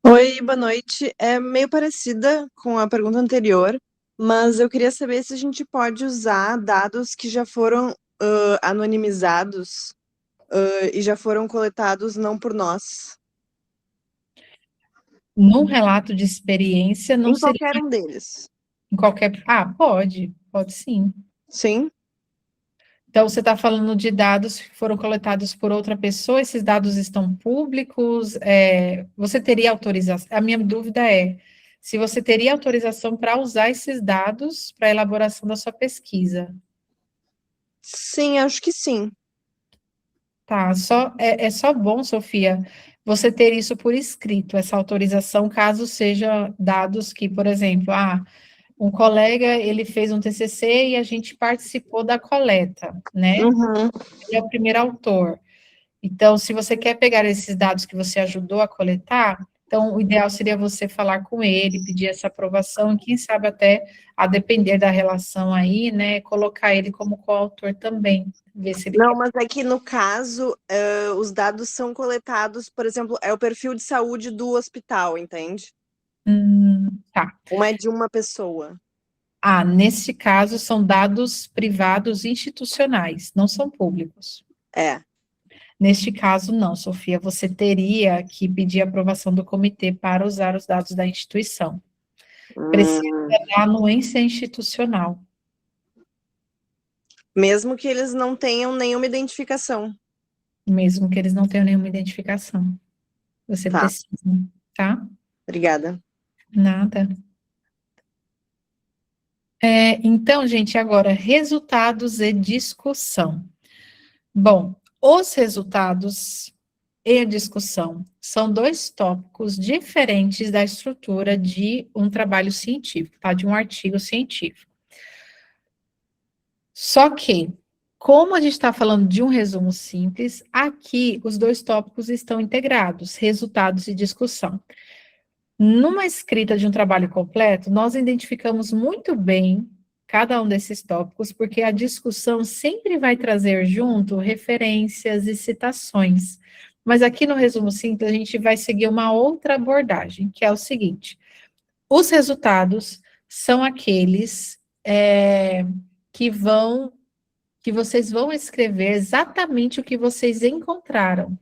Oi, boa noite. É meio parecida com a pergunta anterior, mas eu queria saber se a gente pode usar dados que já foram anonimizados e já foram coletados não por nós. Num relato de experiência, não Em seria qualquer um deles. em qualquer... Ah, pode sim. Sim? Então, você está falando de dados que foram coletados por outra pessoa, esses dados estão públicos, você teria autorização? A minha dúvida é se você teria autorização para usar esses dados para a elaboração da sua pesquisa. Sim, acho que sim. Tá, é só bom, Sofia, você ter isso por escrito, essa autorização, caso seja dados que, por exemplo, um colega, ele fez um TCC e a gente participou da coleta, né? Uhum. Ele é o primeiro autor. Então, se você quer pegar esses dados que você ajudou a coletar, então o ideal seria você falar com ele, pedir essa aprovação, e quem sabe até, a depender da relação aí, né, colocar ele como coautor também, ver se ele Não, mas é que no caso, os dados são coletados, por exemplo, é o perfil de saúde do hospital, entende? Tá. Não é de uma pessoa. Nesse caso, são dados privados institucionais, não são públicos. Neste caso, não, Sofia, você teria que pedir aprovação do comitê para usar os dados da instituição. Precisa da anuência institucional. Mesmo que eles não tenham nenhuma identificação. Mesmo que eles não tenham nenhuma identificação. Você precisa, tá? Obrigada. Nada. Então, gente, agora, resultados e discussão. Bom, os resultados e a discussão são dois tópicos diferentes da estrutura de um trabalho científico, tá? De um artigo científico. Só que, como a gente está falando de um resumo simples, aqui os dois tópicos estão integrados, resultados e discussão. Numa escrita de um trabalho completo, nós identificamos muito bem cada um desses tópicos, porque a discussão sempre vai trazer junto referências e citações. Mas aqui no resumo simples, a gente vai seguir uma outra abordagem, que é o seguinte: os resultados são aqueles que vocês vão escrever exatamente o que vocês encontraram,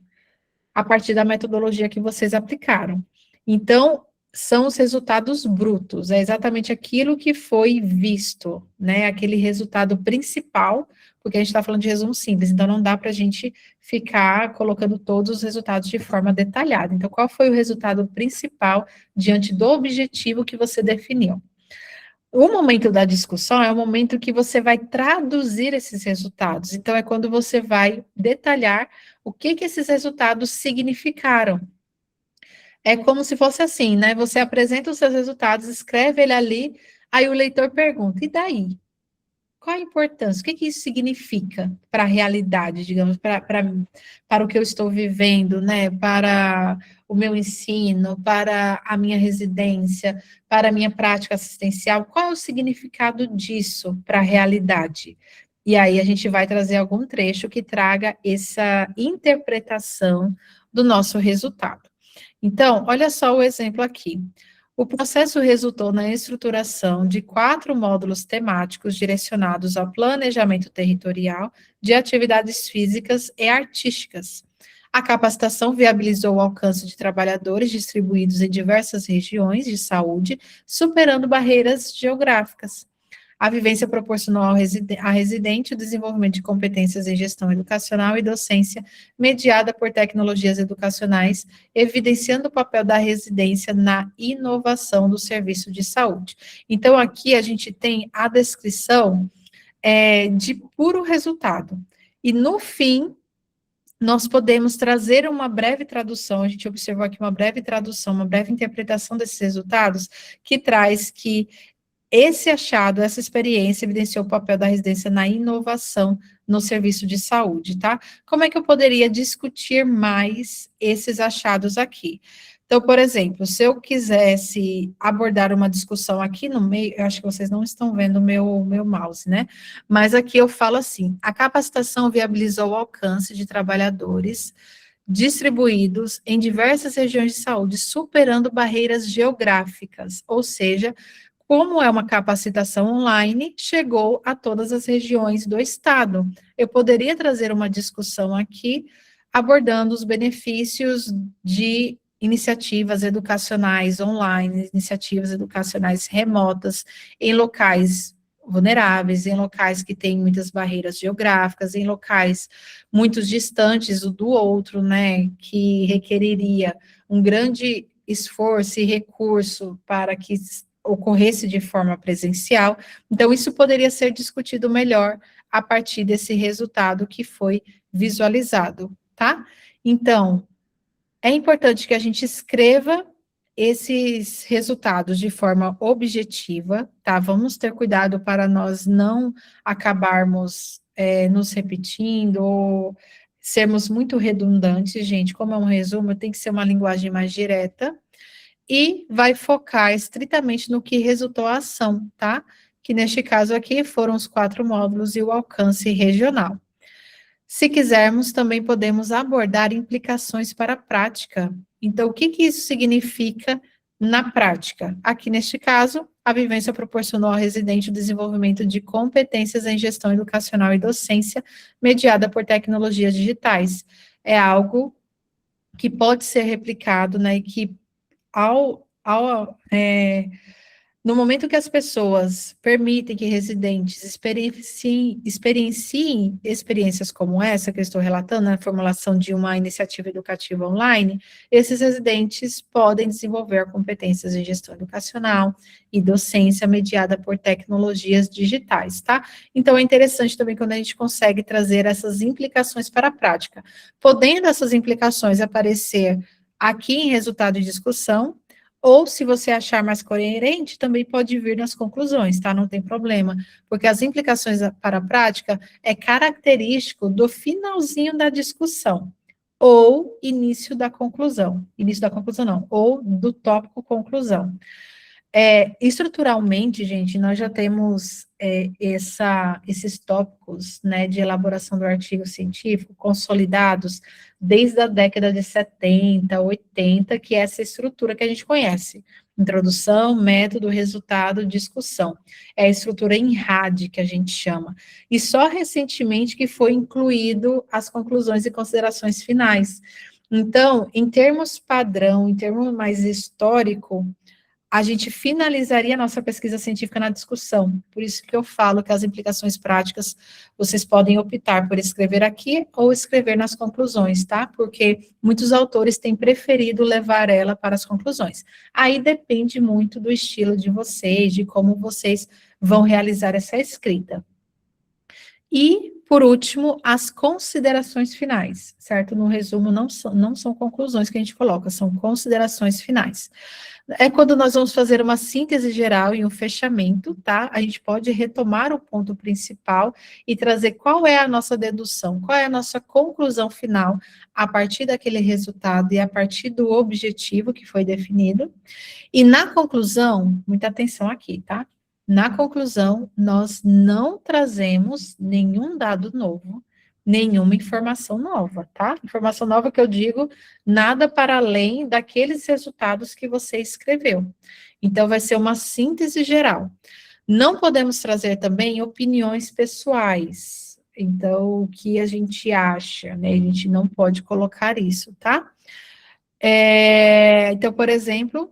a partir da metodologia que vocês aplicaram. Então, são os resultados brutos, é exatamente aquilo que foi visto, né, aquele resultado principal, porque a gente está falando de resumo simples, então não dá para a gente ficar colocando todos os resultados de forma detalhada. Então, qual foi o resultado principal diante do objetivo que você definiu? O momento da discussão é o momento que você vai traduzir esses resultados, então é quando você vai detalhar o que esses resultados significaram. É como se fosse assim, né? Você apresenta os seus resultados, escreve ele ali, aí o leitor pergunta, e daí? Qual a importância? O que que isso significa para a realidade, digamos, para o que eu estou vivendo, né? Para o meu ensino, para a minha residência, para a minha prática assistencial? Qual é o significado disso para a realidade? E aí a gente vai trazer algum trecho que traga essa interpretação do nosso resultado. Então, olha só o exemplo aqui. O processo resultou na estruturação de 4 módulos temáticos direcionados ao planejamento territorial de atividades físicas e artísticas. A capacitação viabilizou o alcance de trabalhadores distribuídos em diversas regiões de saúde, superando barreiras geográficas. A vivência proporcionou ao residente o desenvolvimento de competências em gestão educacional e docência, mediada por tecnologias educacionais, evidenciando o papel da residência na inovação do serviço de saúde. Então, aqui a gente tem a descrição de puro resultado. E, no fim, nós podemos trazer uma breve tradução, a gente observou aqui uma breve tradução, uma breve interpretação desses resultados, que traz que esse achado, essa experiência evidenciou o papel da residência na inovação no serviço de saúde, tá? Como é que eu poderia discutir mais esses achados aqui? Então, por exemplo, se eu quisesse abordar uma discussão aqui no meio, eu acho que vocês não estão vendo o meu mouse, né? Mas aqui eu falo assim, a capacitação viabilizou o alcance de trabalhadores distribuídos em diversas regiões de saúde, superando barreiras geográficas, ou seja, como é uma capacitação online, chegou a todas as regiões do estado. Eu poderia trazer uma discussão aqui, abordando os benefícios de iniciativas educacionais online, iniciativas educacionais remotas, em locais vulneráveis, em locais que têm muitas barreiras geográficas, em locais muito distantes um do outro, né, que requeriria um grande esforço e recurso para que ocorresse de forma presencial. Então, isso poderia ser discutido melhor a partir desse resultado que foi visualizado, tá? Então, é importante que a gente escreva esses resultados de forma objetiva, tá? Vamos ter cuidado para nós não acabarmos nos repetindo ou sermos muito redundantes, gente. Como é um resumo, tem que ser uma linguagem mais direta, e vai focar estritamente no que resultou a ação, tá? Que neste caso aqui foram os 4 módulos e o alcance regional. Se quisermos, também podemos abordar implicações para a prática. Então, o que que isso significa na prática? Aqui neste caso, a vivência proporcionou ao residente o desenvolvimento de competências em gestão educacional e docência, mediada por tecnologias digitais. É algo que pode ser replicado, né, e que no momento que as pessoas permitem que residentes experienciem experiências como essa que eu estou relatando, na formulação de uma iniciativa educativa online, esses residentes podem desenvolver competências em gestão educacional e docência mediada por tecnologias digitais, tá? Então, é interessante também quando a gente consegue trazer essas implicações para a prática, podendo essas implicações aparecer aqui em resultado de discussão, ou se você achar mais coerente, também pode vir nas conclusões, tá? Não tem problema, porque as implicações para a prática é característico do finalzinho da discussão, ou início da conclusão não, ou do tópico conclusão. Estruturalmente, gente, nós já temos esses tópicos, né, de elaboração do artigo científico consolidados desde a década de 70, 80, que é essa estrutura que a gente conhece. Introdução, método, resultado, discussão. É a estrutura em RAD, que a gente chama. E só recentemente que foi incluído as conclusões e considerações finais. Então, em termos padrão, em termos mais histórico, a gente finalizaria a nossa pesquisa científica na discussão. Por isso que eu falo que as implicações práticas, vocês podem optar por escrever aqui ou escrever nas conclusões, tá? Porque muitos autores têm preferido levar ela para as conclusões. Aí depende muito do estilo de vocês, de como vocês vão realizar essa escrita. E, por último, as considerações finais, certo? No resumo, não são conclusões que a gente coloca, são considerações finais. É quando nós vamos fazer uma síntese geral e um fechamento, tá? A gente pode retomar o ponto principal e trazer qual é a nossa dedução, qual é a nossa conclusão final a partir daquele resultado e a partir do objetivo que foi definido. E na conclusão, muita atenção aqui, tá? Na conclusão, nós não trazemos nenhum dado novo, nenhuma informação nova, tá? Informação nova que eu digo, nada para além daqueles resultados que você escreveu. Então, vai ser uma síntese geral. Não podemos trazer também opiniões pessoais. Então, o que a gente acha, né? A gente não pode colocar isso, tá? Então, por exemplo,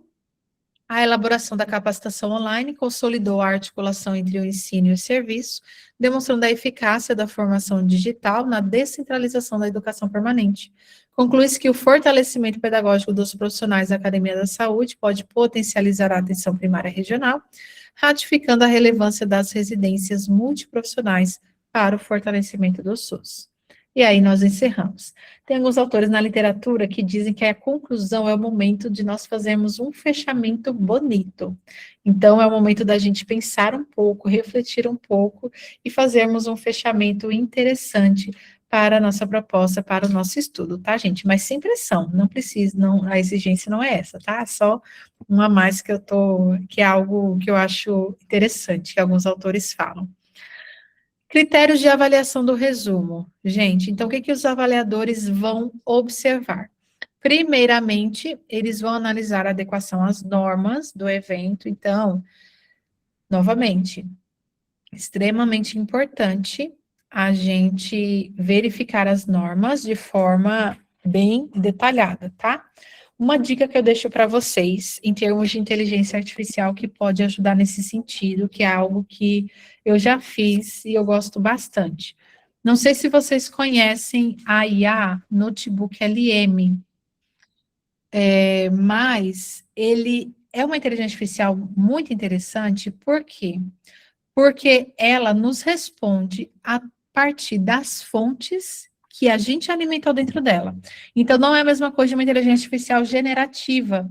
a elaboração da capacitação online consolidou a articulação entre o ensino e o serviço, demonstrando a eficácia da formação digital na descentralização da educação permanente. Conclui-se que o fortalecimento pedagógico dos profissionais da Academia da Saúde pode potencializar a atenção primária regional, ratificando a relevância das residências multiprofissionais para o fortalecimento do SUS. E aí nós encerramos. Tem alguns autores na literatura que dizem que a conclusão é o momento de nós fazermos um fechamento bonito. Então, é o momento da gente pensar um pouco, refletir um pouco e fazermos um fechamento interessante para a nossa proposta, para o nosso estudo, tá, gente? Mas sem pressão, não precisa, não, a exigência não é essa, tá? É só uma a mais que é algo que eu acho interessante, que alguns autores falam. Critérios de avaliação do resumo. Gente, então o que os avaliadores vão observar? Primeiramente, eles vão analisar a adequação às normas do evento. Então, novamente, extremamente importante a gente verificar as normas de forma bem detalhada, tá? Uma dica que eu deixo para vocês, em termos de inteligência artificial, que pode ajudar nesse sentido, que é algo que eu já fiz e eu gosto bastante. Não sei se vocês conhecem a IA Notebook LM, mas ele é uma inteligência artificial muito interessante, por quê? Porque ela nos responde a partir das fontes que a gente alimentou dentro dela. Então, não é a mesma coisa de uma inteligência artificial generativa.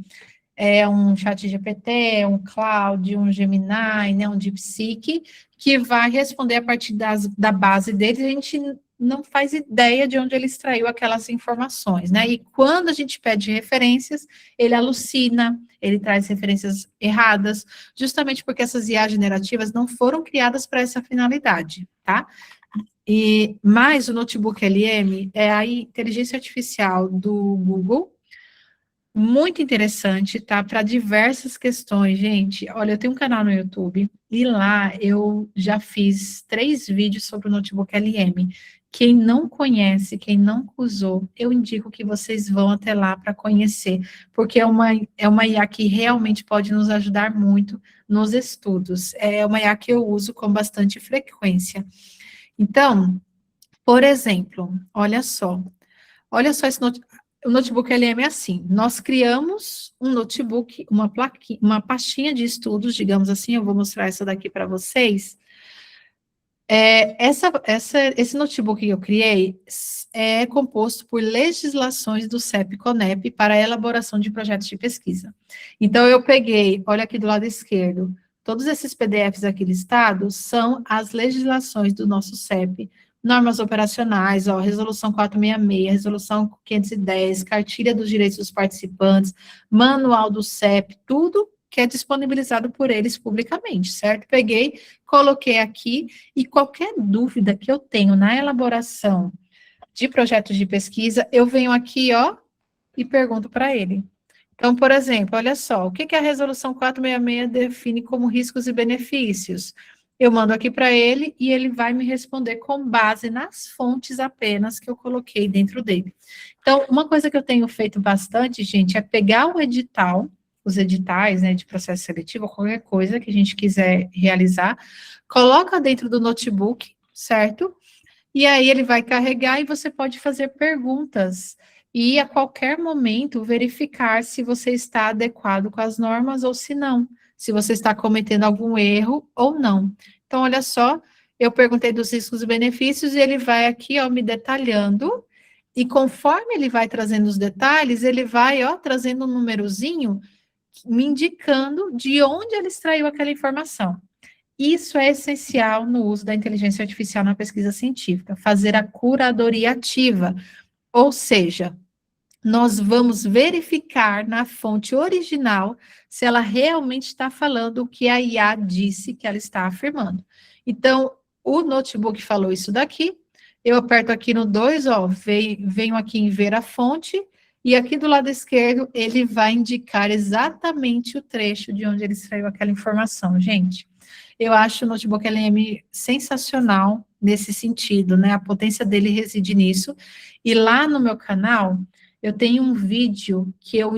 É um chat GPT, um Claude, um Gemini, né, um DeepSeek, que vai responder a partir da base dele, a gente não faz ideia de onde ele extraiu aquelas informações, né? E quando a gente pede referências, ele alucina, ele traz referências erradas, justamente porque essas IA generativas não foram criadas para essa finalidade, tá? Mas o Notebook LM é a inteligência artificial do Google, muito interessante, tá? Para diversas questões, gente. Olha, eu tenho um canal no YouTube e lá eu já fiz 3 vídeos sobre o Notebook LM. Quem não conhece, quem não usou, eu indico que vocês vão até lá para conhecer, porque é uma IA que realmente pode nos ajudar muito nos estudos. É uma IA que eu uso com bastante frequência. Então, por exemplo, olha só esse o Notebook LM é assim, nós criamos um notebook, uma pastinha de estudos, digamos assim, eu vou mostrar essa daqui para vocês. Esse notebook que eu criei é composto por legislações do CEP-CONEP para a elaboração de projetos de pesquisa. Então, eu peguei, olha aqui do lado esquerdo, todos esses PDFs aqui listados são as legislações do nosso CEP, normas operacionais, ó, resolução 466, resolução 510, cartilha dos direitos dos participantes, manual do CEP, tudo que é disponibilizado por eles publicamente, certo? Peguei, coloquei aqui, e qualquer dúvida que eu tenho na elaboração de projetos de pesquisa, eu venho aqui, ó, e pergunto para ele. Então, por exemplo, olha só, o que a resolução 466 define como riscos e benefícios? Eu mando aqui para ele e ele vai me responder com base nas fontes apenas que eu coloquei dentro dele. Então, uma coisa que eu tenho feito bastante, gente, é pegar o edital, os editais, né, de processo seletivo, qualquer coisa que a gente quiser realizar, coloca dentro do notebook, certo? E aí ele vai carregar e você pode fazer perguntas e a qualquer momento verificar se você está adequado com as normas ou se não, se você está cometendo algum erro ou não. Então, olha só, eu perguntei dos riscos e benefícios, e ele vai aqui, ó, me detalhando, e conforme ele vai trazendo os detalhes, ele vai, ó, trazendo um númerozinho, me indicando de onde ele extraiu aquela informação. Isso é essencial no uso da inteligência artificial na pesquisa científica, fazer a curadoria ativa, ou seja, nós vamos verificar na fonte original se ela realmente está falando o que a IA disse que ela está afirmando. Então, o notebook falou isso daqui, eu aperto aqui no 2, ó, venho aqui em ver a fonte, e aqui do lado esquerdo ele vai indicar exatamente o trecho de onde ele extraiu aquela informação, gente. Eu acho o notebook LM sensacional nesse sentido, né? A potência dele reside nisso. E lá no meu canal, eu tenho um vídeo que eu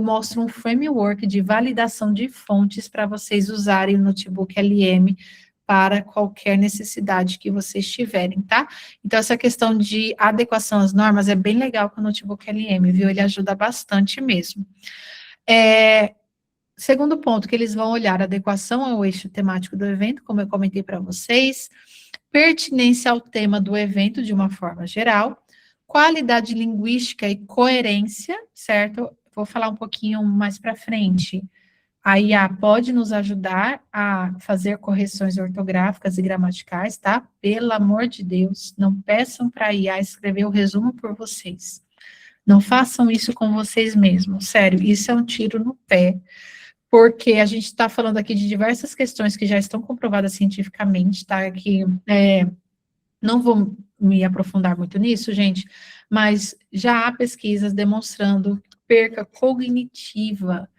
mostro um framework de validação de fontes para vocês usarem o notebook LM para qualquer necessidade que vocês tiverem, tá? Então, essa questão de adequação às normas é bem legal com o notebook LM, viu? Ele ajuda bastante mesmo. Segundo ponto, que eles vão olhar adequação ao eixo temático do evento, como eu comentei para vocês, pertinência ao tema do evento de uma forma geral, qualidade linguística e coerência, certo? Vou falar um pouquinho mais para frente. A IA pode nos ajudar a fazer correções ortográficas e gramaticais, tá? Pelo amor de Deus, não peçam para a IA escrever o resumo por vocês. Não façam isso com vocês mesmos, sério, isso é um tiro no pé, porque a gente está falando aqui de diversas questões que já estão comprovadas cientificamente, tá? Que não vou me aprofundar muito nisso, gente, mas já há pesquisas demonstrando perca cognitiva,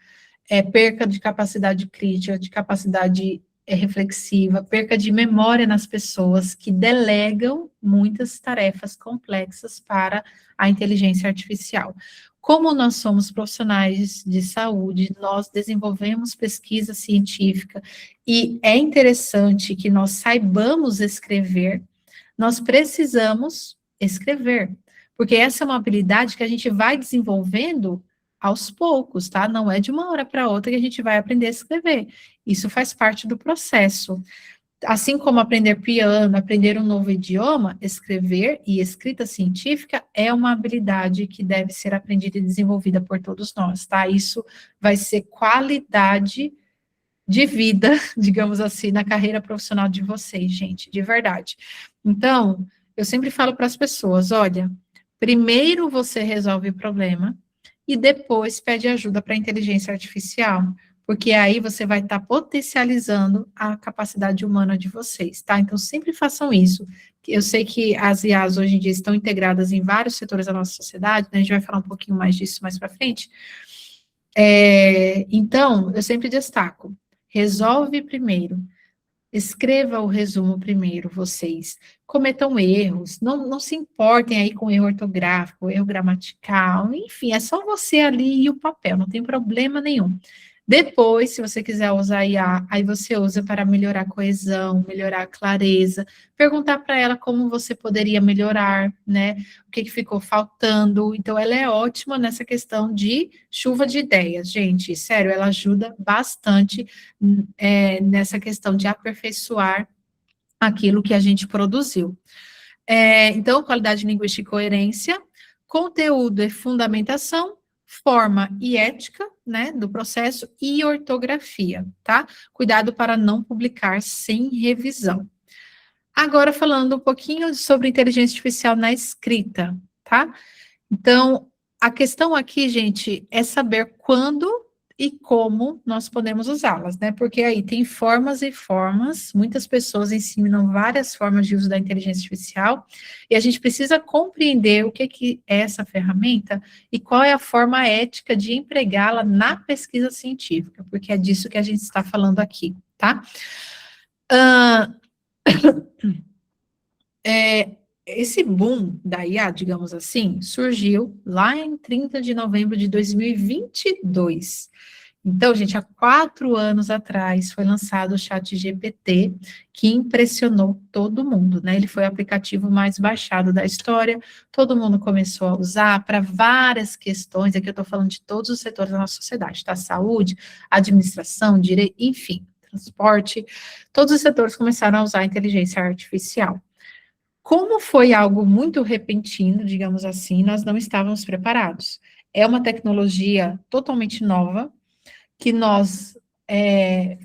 perca de capacidade crítica, de capacidade reflexiva, perca de memória nas pessoas que delegam muitas tarefas complexas para a inteligência artificial. Como nós somos profissionais de saúde, nós desenvolvemos pesquisa científica e é interessante que nós saibamos escrever, nós precisamos escrever, porque essa é uma habilidade que a gente vai desenvolvendo aos poucos, tá? Não é de uma hora para outra que a gente vai aprender a escrever. Isso faz parte do processo. Assim como aprender piano, aprender um novo idioma, escrever e escrita científica é uma habilidade que deve ser aprendida e desenvolvida por todos nós, tá? Isso vai ser qualidade de vida, digamos assim, na carreira profissional de vocês, gente, de verdade. Então, eu sempre falo para as pessoas, olha, primeiro você resolve o problema e depois pede ajuda para a inteligência artificial, porque aí você vai estar potencializando a capacidade humana de vocês, tá? Então, sempre façam isso. Eu sei que as IAs hoje em dia estão integradas em vários setores da nossa sociedade, né? A gente vai falar um pouquinho mais disso mais para frente. Então, eu sempre destaco, resolve primeiro, escreva o resumo primeiro, vocês. Cometam erros, não se importem aí com erro ortográfico, erro gramatical, enfim, é só você ali e o papel, não tem problema nenhum. Depois, se você quiser usar IA, aí você usa para melhorar a coesão, melhorar a clareza, perguntar para ela como você poderia melhorar, né? O que ficou faltando. Então, ela é ótima nessa questão de chuva de ideias, gente. Sério, ela ajuda bastante nessa questão de aperfeiçoar aquilo que a gente produziu. Então, qualidade linguística e coerência, conteúdo e fundamentação, forma e ética, né, do processo e ortografia, tá? Cuidado para não publicar sem revisão. Agora, falando um pouquinho sobre inteligência artificial na escrita, tá? Então, a questão aqui, gente, é saber quando e como nós podemos usá-las, né? Porque aí tem formas e formas, muitas pessoas ensinam várias formas de uso da inteligência artificial, e a gente precisa compreender o que é essa ferramenta e qual é a forma ética de empregá-la na pesquisa científica, porque é disso que a gente está falando aqui, tá? Esse boom da IA, digamos assim, surgiu lá em 30 de novembro de 2022. Então, gente, há 4 anos atrás foi lançado o ChatGPT, que impressionou todo mundo, né? Ele foi o aplicativo mais baixado da história, todo mundo começou a usar para várias questões, aqui eu estou falando de todos os setores da nossa sociedade, tá? Saúde, administração, direito, enfim, transporte, todos os setores começaram a usar a inteligência artificial. Como foi algo muito repentino, digamos assim, nós não estávamos preparados. É uma tecnologia totalmente nova, que nós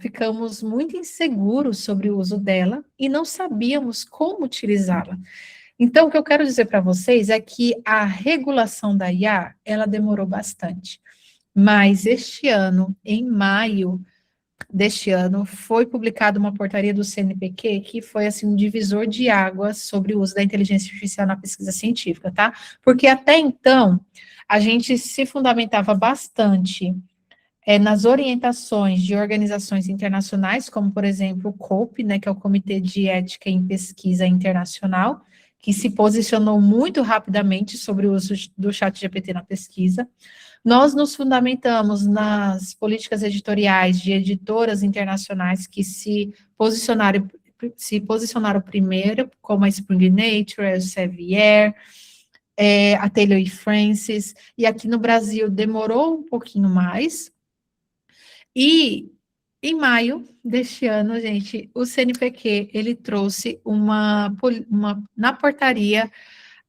ficamos muito inseguros sobre o uso dela e não sabíamos como utilizá-la. Então, o que eu quero dizer para vocês é que a regulação da IA, ela demorou bastante. Mas este ano, em maio deste ano, foi publicada uma portaria do CNPq que foi, assim, um divisor de águas sobre o uso da inteligência artificial na pesquisa científica, tá? Porque até então, a gente se fundamentava bastante nas orientações de organizações internacionais, como, por exemplo, o COPE, né, que é o Comitê de Ética em Pesquisa Internacional, que se posicionou muito rapidamente sobre o uso do ChatGPT na pesquisa. Nós nos fundamentamos nas políticas editoriais de editoras internacionais que se posicionaram primeiro, como a Spring Nature, a Elsevier, a Taylor e Francis, e aqui no Brasil demorou um pouquinho mais. E em maio deste ano, gente, o CNPq, ele trouxe na portaria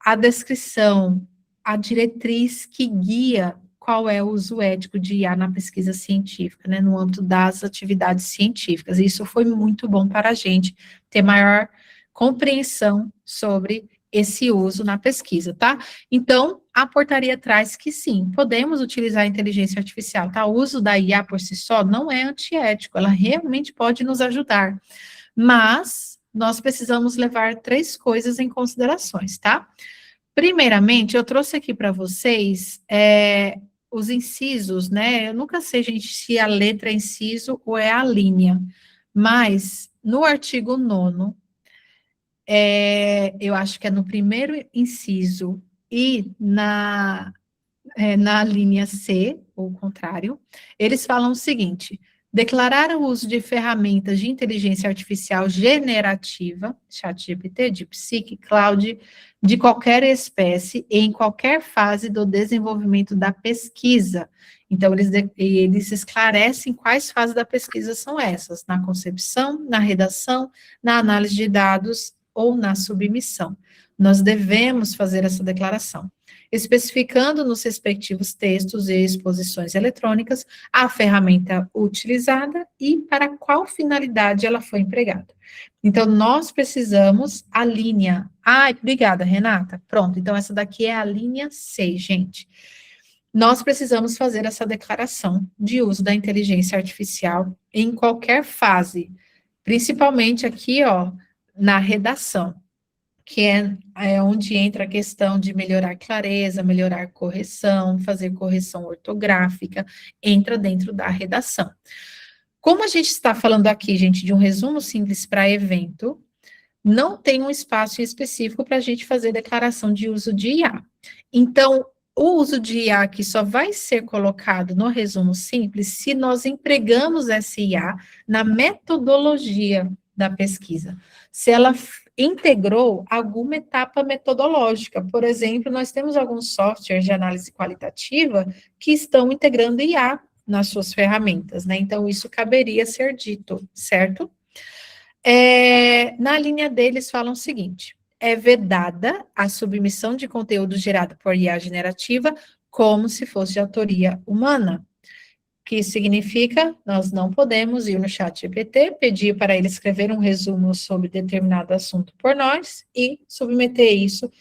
a descrição, a diretriz que guia qual é o uso ético de IA na pesquisa científica, né, no âmbito das atividades científicas. E isso foi muito bom para a gente ter maior compreensão sobre esse uso na pesquisa, tá? Então, a portaria traz que sim, podemos utilizar a inteligência artificial, tá? O uso da IA por si só não é antiético, ela realmente pode nos ajudar, mas nós precisamos levar 3 coisas em considerações, tá? Primeiramente, eu trouxe aqui para vocês os incisos, né? Eu nunca sei, gente, se a letra é inciso ou é a linha, mas no artigo 9º, eu acho que é no primeiro inciso e na linha C, ou o contrário, eles falam o seguinte: declarar o uso de ferramentas de inteligência artificial generativa, ChatGPT, DeepSeek, Cloud, de qualquer espécie, em qualquer fase do desenvolvimento da pesquisa. Então, eles esclarecem quais fases da pesquisa são essas: na concepção, na redação, na análise de dados ou na submissão. Nós devemos fazer essa declaração, especificando nos respectivos textos e exposições eletrônicas a ferramenta utilizada e para qual finalidade ela foi empregada. Então, nós precisamos a linha... obrigada, Renata. Pronto, então essa daqui é a linha C, gente. Nós precisamos fazer essa declaração de uso da inteligência artificial em qualquer fase, principalmente aqui, ó, na redação, que é onde entra a questão de melhorar clareza, melhorar correção, fazer correção ortográfica, entra dentro da redação. Como a gente está falando aqui, gente, de um resumo simples para evento, não tem um espaço específico para a gente fazer declaração de uso de IA. Então, o uso de IA aqui só vai ser colocado no resumo simples se nós empregamos essa IA na metodologia da pesquisa. Se ela integrou alguma etapa metodológica. Por exemplo, nós temos alguns softwares de análise qualitativa que estão integrando IA nas suas ferramentas, né? Então, isso caberia ser dito, certo? Na linha deles falam o seguinte: é vedada a submissão de conteúdo gerado por IA generativa como se fosse de autoria humana. Que significa, nós não podemos ir no ChatGPT, pedir para ele escrever um resumo sobre determinado assunto por nós e submeter isso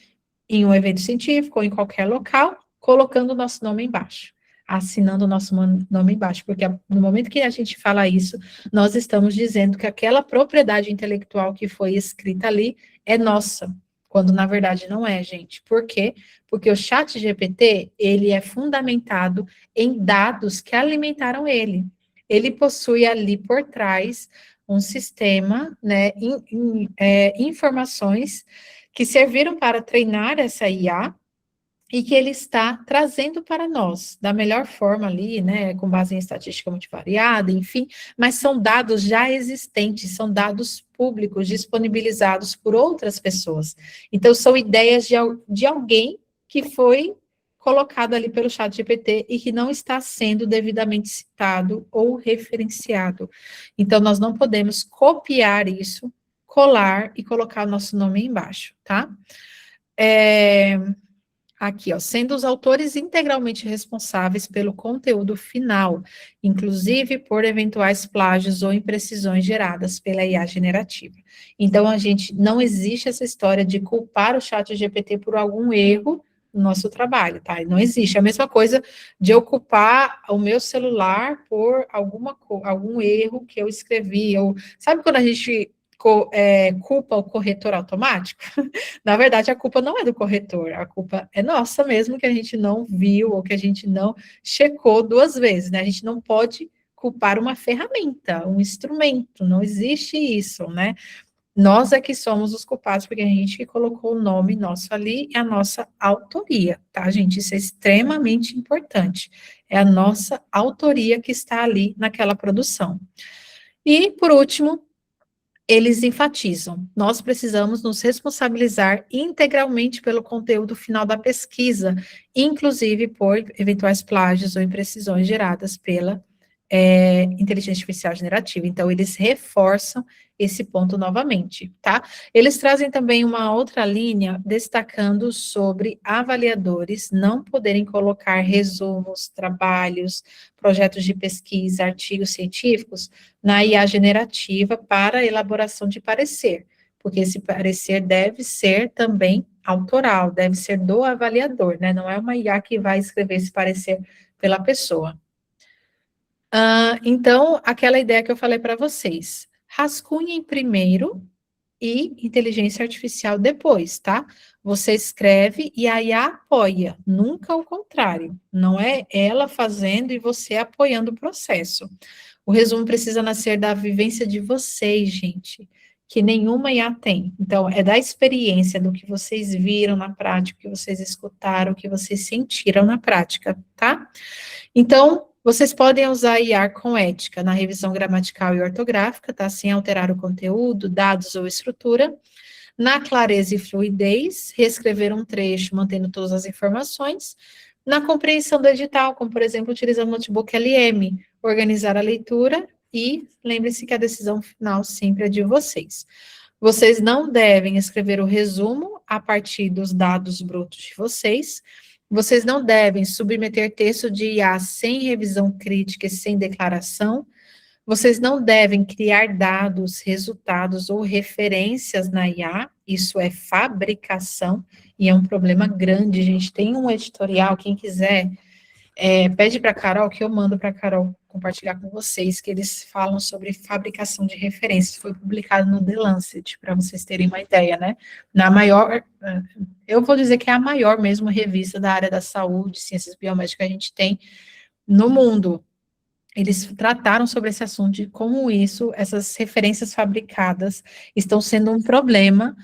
em um evento científico ou em qualquer local, colocando o nosso nome embaixo, assinando o nosso nome embaixo, porque no momento que a gente fala isso, nós estamos dizendo que aquela propriedade intelectual que foi escrita ali é nossa, quando na verdade não é, gente. Por quê? Porque o ChatGPT, ele é fundamentado em dados que alimentaram ele. Ele possui ali por trás um sistema, né, informações que serviram para treinar essa IA e que ele está trazendo para nós, da melhor forma ali, né, com base em estatística multivariada, enfim, mas são dados já existentes, são dados públicos, disponibilizados por outras pessoas. Então, são ideias de alguém que foi colocado ali pelo ChatGPT e que não está sendo devidamente citado ou referenciado. Então, nós não podemos copiar isso, colar e colocar o nosso nome embaixo, tá? Aqui, ó, sendo os autores integralmente responsáveis pelo conteúdo final, inclusive por eventuais plágios ou imprecisões geradas pela IA generativa. Então, não existe essa história de culpar o ChatGPT por algum erro no nosso trabalho, tá? Não existe. É a mesma coisa de eu culpar o meu celular por algum erro que eu escrevi, ou sabe quando a gente culpa o corretor automático? Na verdade, a culpa não é do corretor, a culpa é nossa mesmo, que a gente não viu ou que a gente não checou 2 vezes, né? A gente não pode culpar uma ferramenta, um instrumento, não existe isso, né? Nós é que somos os culpados, porque a gente que colocou o nome nosso ali e a nossa autoria, tá, gente? Isso é extremamente importante. É a nossa autoria que está ali naquela produção. E, por último, eles enfatizam: nós precisamos nos responsabilizar integralmente pelo conteúdo final da pesquisa, inclusive por eventuais plágios ou imprecisões geradas pela inteligência artificial generativa. Então, eles reforçam esse ponto novamente, tá? Eles trazem também uma outra linha destacando sobre avaliadores não poderem colocar resumos, trabalhos, projetos de pesquisa, artigos científicos na IA generativa para elaboração de parecer, porque esse parecer deve ser também autoral, deve ser do avaliador, né? Não é uma IA que vai escrever esse parecer pela pessoa. Então, aquela ideia que eu falei para vocês, rascunhem primeiro e inteligência artificial depois, tá? Você escreve e a IA apoia, nunca o contrário. Não é ela fazendo e você apoiando o processo. O resumo precisa nascer da vivência de vocês, gente, que nenhuma IA tem. Então, é da experiência, do que vocês viram na prática, o que vocês escutaram, o que vocês sentiram na prática, tá? Então, vocês podem usar IA com ética na revisão gramatical e ortográfica, tá? Sem alterar o conteúdo, dados ou estrutura. Na clareza e fluidez, reescrever um trecho mantendo todas as informações. Na compreensão do edital, como, por exemplo, utilizando o notebook LM, organizar a leitura e lembre-se que a decisão final sempre é de vocês. Vocês não devem escrever o resumo a partir dos dados brutos de vocês. Vocês não devem submeter texto de IA sem revisão crítica e sem declaração. Vocês não devem criar dados, resultados ou referências na IA. Isso é fabricação e é um problema grande, gente. Tem um editorial, quem quiser, pede para a Carol, que eu mando para a Carol compartilhar com vocês, que eles falam sobre fabricação de referências. Foi publicado no The Lancet, para vocês terem uma ideia, né? Na maior, eu vou dizer que é a maior mesmo revista da área da saúde, ciências biomédicas que a gente tem no mundo. Eles trataram sobre esse assunto de como essas referências fabricadas estão sendo um problema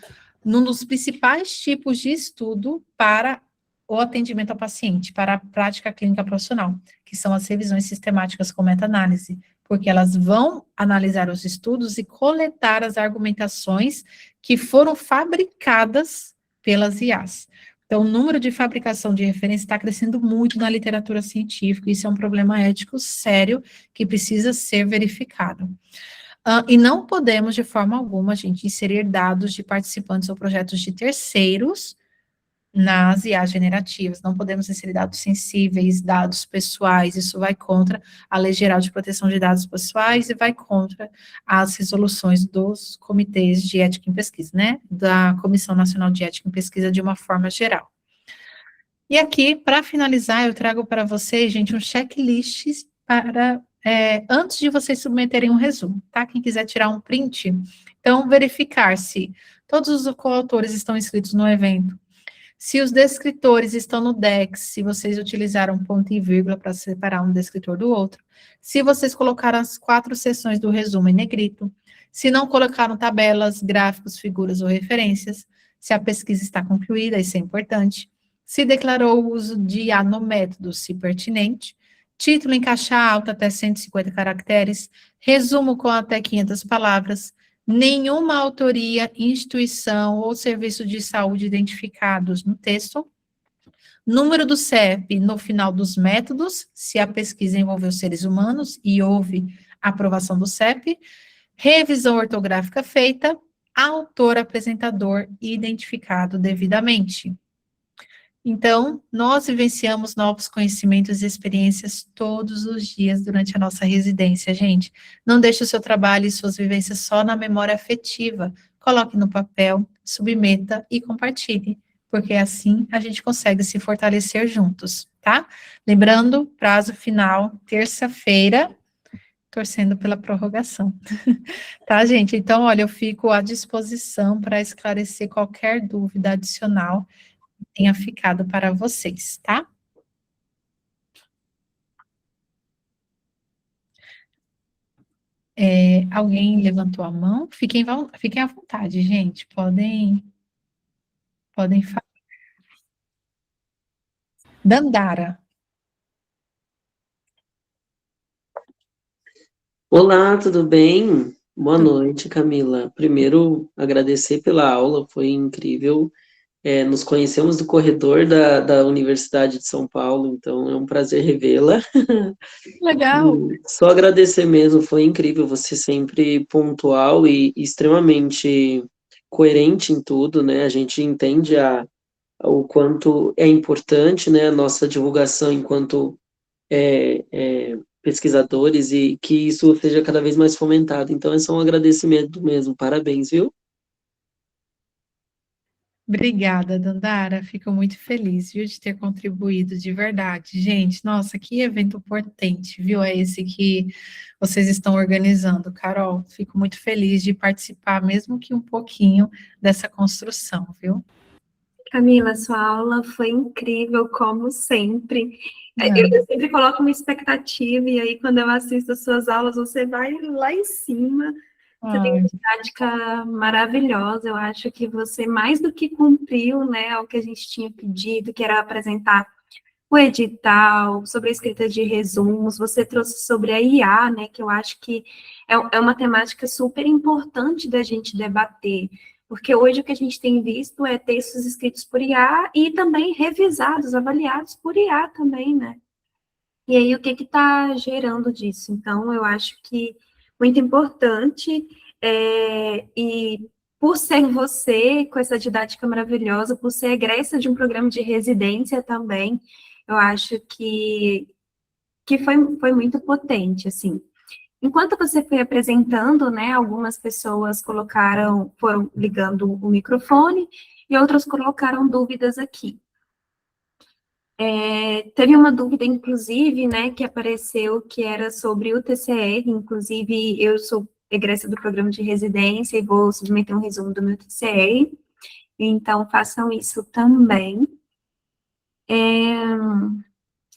num dos principais tipos de estudo para o atendimento ao paciente, para a prática clínica profissional, que são as revisões sistemáticas com meta-análise, porque elas vão analisar os estudos e coletar as argumentações que foram fabricadas pelas IAs. Então, o número de fabricação de referência está crescendo muito na literatura científica, isso é um problema ético sério que precisa ser verificado. E não podemos, de forma alguma, gente, inserir dados de participantes ou projetos de terceiros nas IAs generativas. Não podemos inserir dados sensíveis, dados pessoais, isso vai contra a Lei Geral de Proteção de Dados Pessoais e vai contra as resoluções dos comitês de ética em pesquisa, né, da Comissão Nacional de Ética em Pesquisa de uma forma geral. E aqui, para finalizar, eu trago para vocês, gente, um checklist para, antes de vocês submeterem um resumo, tá? Quem quiser tirar um print, então, verificar se todos os coautores estão inscritos no evento, se os descritores estão no DEX, se vocês utilizaram ponto e vírgula para separar um descritor do outro, se vocês colocaram as 4 seções do resumo em negrito, se não colocaram tabelas, gráficos, figuras ou referências, se a pesquisa está concluída, isso é importante, se declarou o uso de IA no método, se pertinente, título em caixa alta até 150 caracteres, resumo com até 500 palavras, nenhuma autoria, instituição ou serviço de saúde identificados no texto. número do CEP no final dos métodos, se a pesquisa envolveu seres humanos e houve aprovação do CEP, revisão ortográfica feita, autor apresentador identificado devidamente. Então, nós vivenciamos novos conhecimentos e experiências todos os dias durante a nossa residência, gente. Não deixe o seu trabalho e suas vivências só na memória afetiva. Coloque no papel, submeta e compartilhe, porque assim a gente consegue se fortalecer juntos, tá? Lembrando, prazo final, terça-feira, torcendo pela prorrogação. Tá, gente? Então, olha, eu fico à disposição para esclarecer qualquer dúvida adicional que tenha ficado para vocês, tá? Alguém levantou a mão? Fiquem à vontade, gente. Podem falar. Dandara. Olá, tudo bem? Boa noite, Camila. Primeiro, agradecer pela aula, foi incrível. Nos conhecemos do corredor da Universidade de São Paulo, então é um prazer revê-la. Legal. Só agradecer mesmo, foi incrível, você sempre pontual e extremamente coerente em tudo, né? A gente entende o quanto é importante, né, a nossa divulgação enquanto pesquisadores e que isso seja cada vez mais fomentado. Então, é só um agradecimento mesmo. Parabéns, viu? Obrigada, Dandara. Fico muito feliz, viu, de ter contribuído de verdade. Gente, nossa, que evento potente, viu? É esse que vocês estão organizando, Carol. Fico muito feliz de participar, mesmo que um pouquinho, dessa construção, viu? Camila, sua aula foi incrível, como sempre. Eu sempre coloco uma expectativa, e aí, quando eu assisto as suas aulas, você vai lá em cima. Você tem uma didática maravilhosa. Eu acho que você, mais do que cumpriu, né, ao que a gente tinha pedido, que era apresentar o edital, sobre a escrita de resumos, você trouxe sobre a IA, né, que eu acho que é uma temática super importante da gente debater, porque hoje o que a gente tem visto é textos escritos por IA e também revisados, avaliados por IA também, né? E aí, o que está gerando disso? Então, eu acho que muito importante, e por ser você, com essa didática maravilhosa, por ser egressa de um programa de residência também, eu acho que foi muito potente, assim. Enquanto você foi apresentando, né, algumas pessoas foram ligando o microfone e outras colocaram dúvidas aqui. Teve uma dúvida, inclusive, né, que apareceu, que era sobre o TCR, inclusive eu sou egressa do programa de residência e vou submeter um resumo do meu TCR, então façam isso também.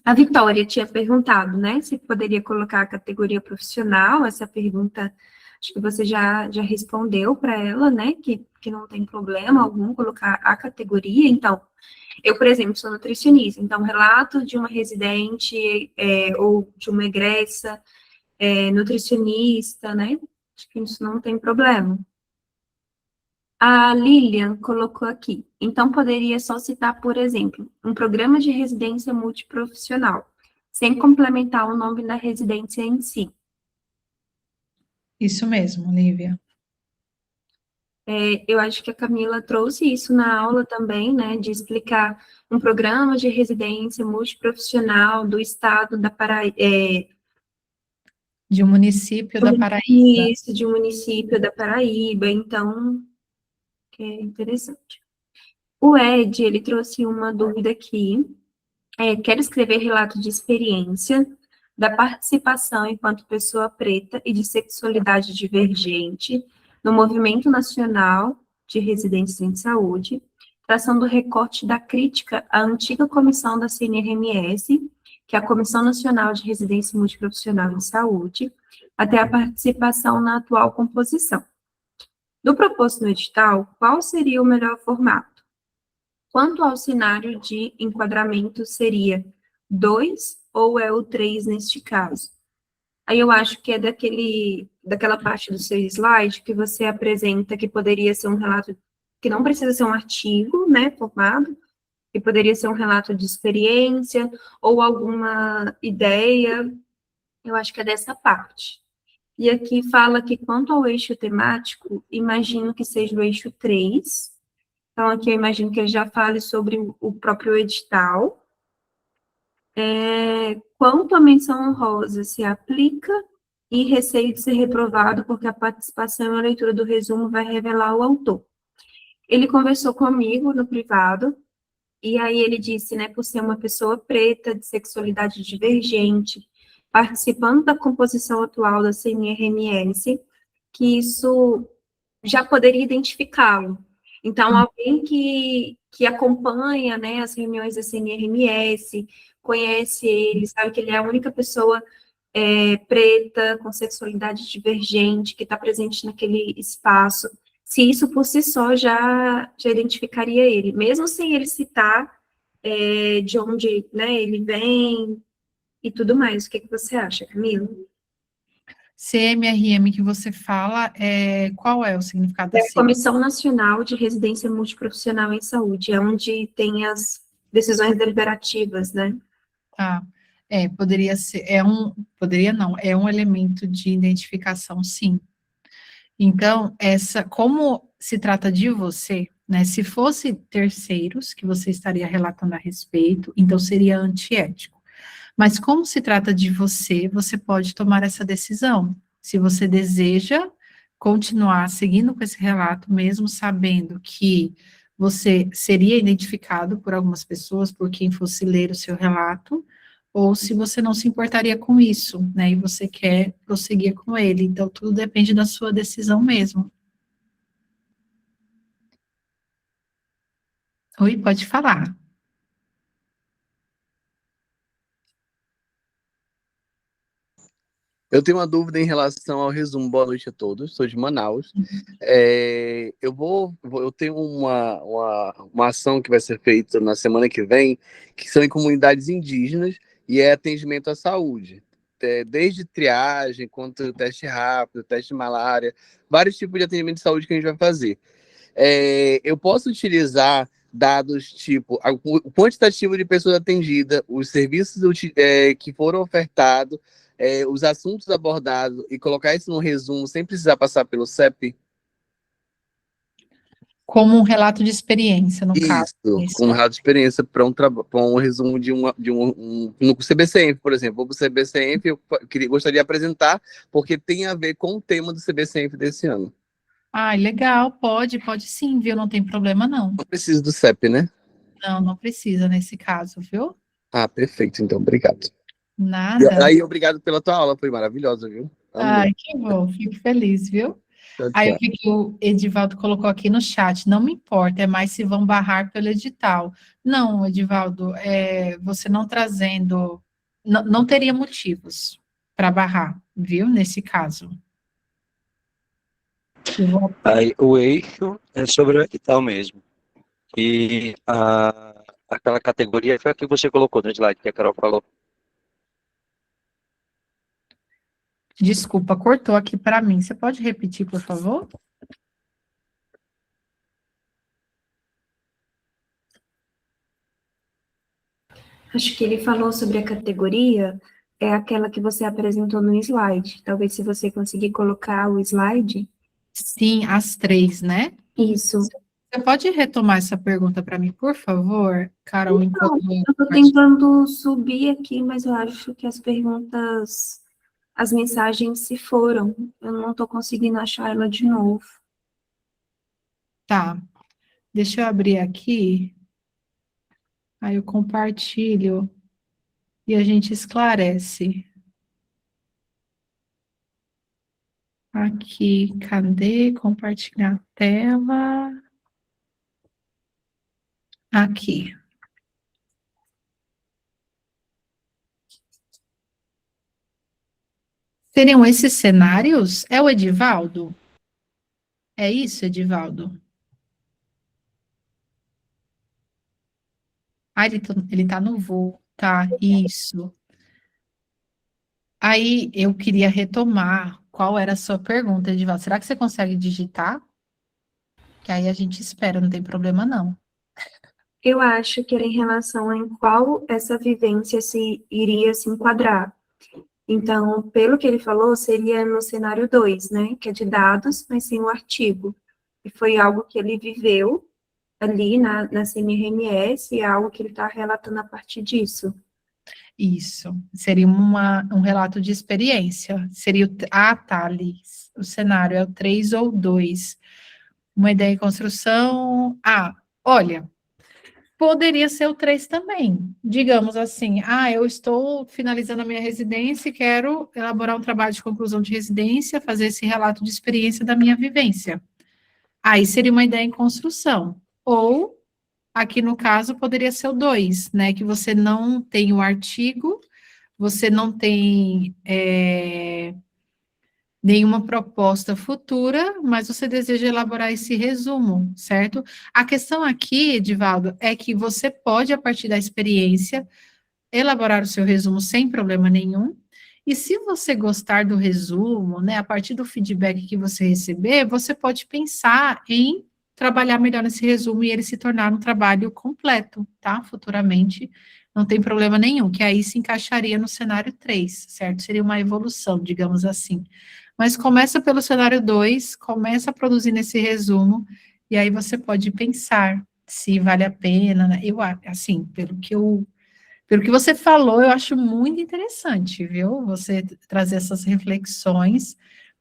A Vitória tinha perguntado, né, se poderia colocar a categoria profissional. Essa pergunta, acho que você já respondeu para ela, né, que não tem problema algum colocar a categoria. Então, eu, por exemplo, sou nutricionista, então, relato de uma residente ou de uma egressa nutricionista, né, acho que isso não tem problema. A Lilian colocou aqui, então poderia só citar, por exemplo, um programa de residência multiprofissional, sem complementar o nome da residência em si. Isso mesmo, Lívia. Eu acho que a Camila trouxe isso na aula também, né, de explicar um programa de residência multiprofissional do estado da Paraíba. De um município da Paraíba. Isso, de um município da Paraíba, então, que é interessante. O Ed, ele trouxe uma dúvida aqui. Quero escrever relato de experiência da participação enquanto pessoa preta e de sexualidade divergente no Movimento Nacional de Residentes em Saúde, traçando o recorte da crítica à antiga comissão da CNRMS, que é a Comissão Nacional de Residência Multiprofissional em Saúde, até a participação na atual composição. Do proposto no edital, qual seria o melhor formato? Quanto ao cenário de enquadramento, seria 2 ou é o 3 neste caso? Aí eu acho que é daquela parte do seu slide que você apresenta que poderia ser um relato, que não precisa ser um artigo, né, formado, que poderia ser um relato de experiência ou alguma ideia. Eu acho que é dessa parte. E aqui fala que quanto ao eixo temático, imagino que seja o eixo 3. Então, aqui eu imagino que ele já fale sobre o próprio edital. Quanto à menção honrosa se aplica e receio de ser reprovado porque a participação e a leitura do resumo vai revelar o autor. Ele conversou comigo no privado, e aí ele disse, né, por ser uma pessoa preta, de sexualidade divergente, participando da composição atual da CNRMS, que isso já poderia identificá-lo. Então, alguém que acompanha, né, as reuniões da CNRMS, conhece ele, sabe que ele é a única pessoa preta, com sexualidade divergente, que está presente naquele espaço, se isso por si só já identificaria ele, mesmo sem ele citar de onde, né, ele vem e tudo mais. O que você acha, Camila? CMRM que você fala, qual é o significado da É a sigla? Comissão Nacional de Residência Multiprofissional em Saúde, é onde tem as decisões deliberativas, né? Tá. Poderia ser, poderia não, é um elemento de identificação, sim. Então, como se trata de você, né, se fosse terceiros que você estaria relatando a respeito, então seria antiético. Mas como se trata de você, você pode tomar essa decisão. Se você deseja continuar seguindo com esse relato, mesmo sabendo que você seria identificado por algumas pessoas, por quem fosse ler o seu relato, ou se você não se importaria com isso, né, e você quer prosseguir com ele. Então, tudo depende da sua decisão mesmo. Oi, pode falar. Eu tenho uma dúvida em relação ao resumo. Boa noite a todos, sou de Manaus. Eu tenho uma ação que vai ser feita na semana que vem, que são em comunidades indígenas, e é atendimento à saúde. Desde triagem, quanto teste rápido, teste de malária, vários tipos de atendimento de saúde que a gente vai fazer. Eu posso utilizar dados tipo o quantitativo de pessoas atendidas, os serviços que foram ofertados, os assuntos abordados e colocar isso no resumo sem precisar passar pelo CEP? Como um relato de experiência, no caso. Isso, com um relato de experiência para um resumo no CBCM, por exemplo. Vou para o CBCM, gostaria de apresentar, porque tem a ver com o tema do CBCM desse ano. Ah, legal, pode sim, viu? Não tem problema, não. Não precisa do CEP, né? Não precisa nesse caso, viu? Ah, perfeito, então, obrigado. Nada. Aí, obrigado pela tua aula, foi maravilhosa, viu? Ai, que bom, fico feliz, viu? Tchau, Aí tchau. o que o Edivaldo colocou aqui no chat, não me importa, é mais se vão barrar pelo edital. Não, Edivaldo, você não trazendo, não teria motivos para barrar, viu, nesse caso. Aí o eixo é sobre o edital mesmo. E aquela categoria foi a que você colocou no slide que a Carol falou. Desculpa, cortou aqui para mim. Você pode repetir, por favor? Acho que ele falou sobre a categoria, é aquela que você apresentou no slide. Talvez se você conseguir colocar o slide. Sim, as 3, né? Isso. Você pode retomar essa pergunta para mim, por favor, Carol? Então, eu estou tentando subir aqui, mas eu acho que as mensagens se foram. Eu não estou conseguindo achar ela de novo. Tá. Deixa eu abrir aqui. Aí eu compartilho e a gente esclarece. Aqui, cadê? Compartilhar a tela. Aqui. Seriam esses cenários? É o Edivaldo? É isso, Edivaldo? Ah, ele tá no voo. Tá, isso. Aí eu queria retomar qual era a sua pergunta, Edivaldo. Será que você consegue digitar? Que aí a gente espera, não tem problema não. Eu acho que era em relação a em qual essa vivência se iria se enquadrar. Então, pelo que ele falou, seria no cenário 2, né, que é de dados, mas sem o artigo. E foi algo que ele viveu ali na CNRMS, e é algo que ele está relatando a partir disso. Isso, seria um relato de experiência. Seria Thales, o cenário é o 3 ou 2. Uma ideia em construção. Olha, poderia ser o 3 também. Digamos assim, eu estou finalizando a minha residência e quero elaborar um trabalho de conclusão de residência, fazer esse relato de experiência da minha vivência. Aí seria uma ideia em construção. Ou, aqui no caso, poderia ser o 2, né? Que você não tem o artigo, você não tem nenhuma proposta futura, mas você deseja elaborar esse resumo, certo? A questão aqui, Edivaldo, é que você pode, a partir da experiência, elaborar o seu resumo sem problema nenhum. E se você gostar do resumo, né, a partir do feedback que você receber, você pode pensar em trabalhar melhor nesse resumo e ele se tornar um trabalho completo, tá? Futuramente, não tem problema nenhum, que aí se encaixaria no cenário 3, certo? Seria uma evolução, digamos assim. Mas começa pelo cenário 2, começa a produzir nesse resumo, e aí você pode pensar se vale a pena, né? Eu, assim, pelo que você falou, eu acho muito interessante, viu? Você trazer essas reflexões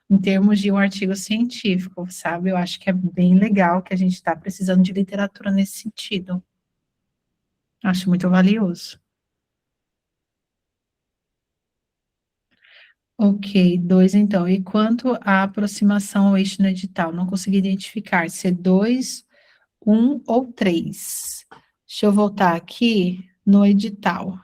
em termos de um artigo científico, sabe? Eu acho que é bem legal, que a gente está precisando de literatura nesse sentido. Acho muito valioso. Ok, 2 então. E quanto à aproximação ao eixo no edital? Não consegui identificar se é 2, 1 ou 3. Deixa eu voltar aqui no edital.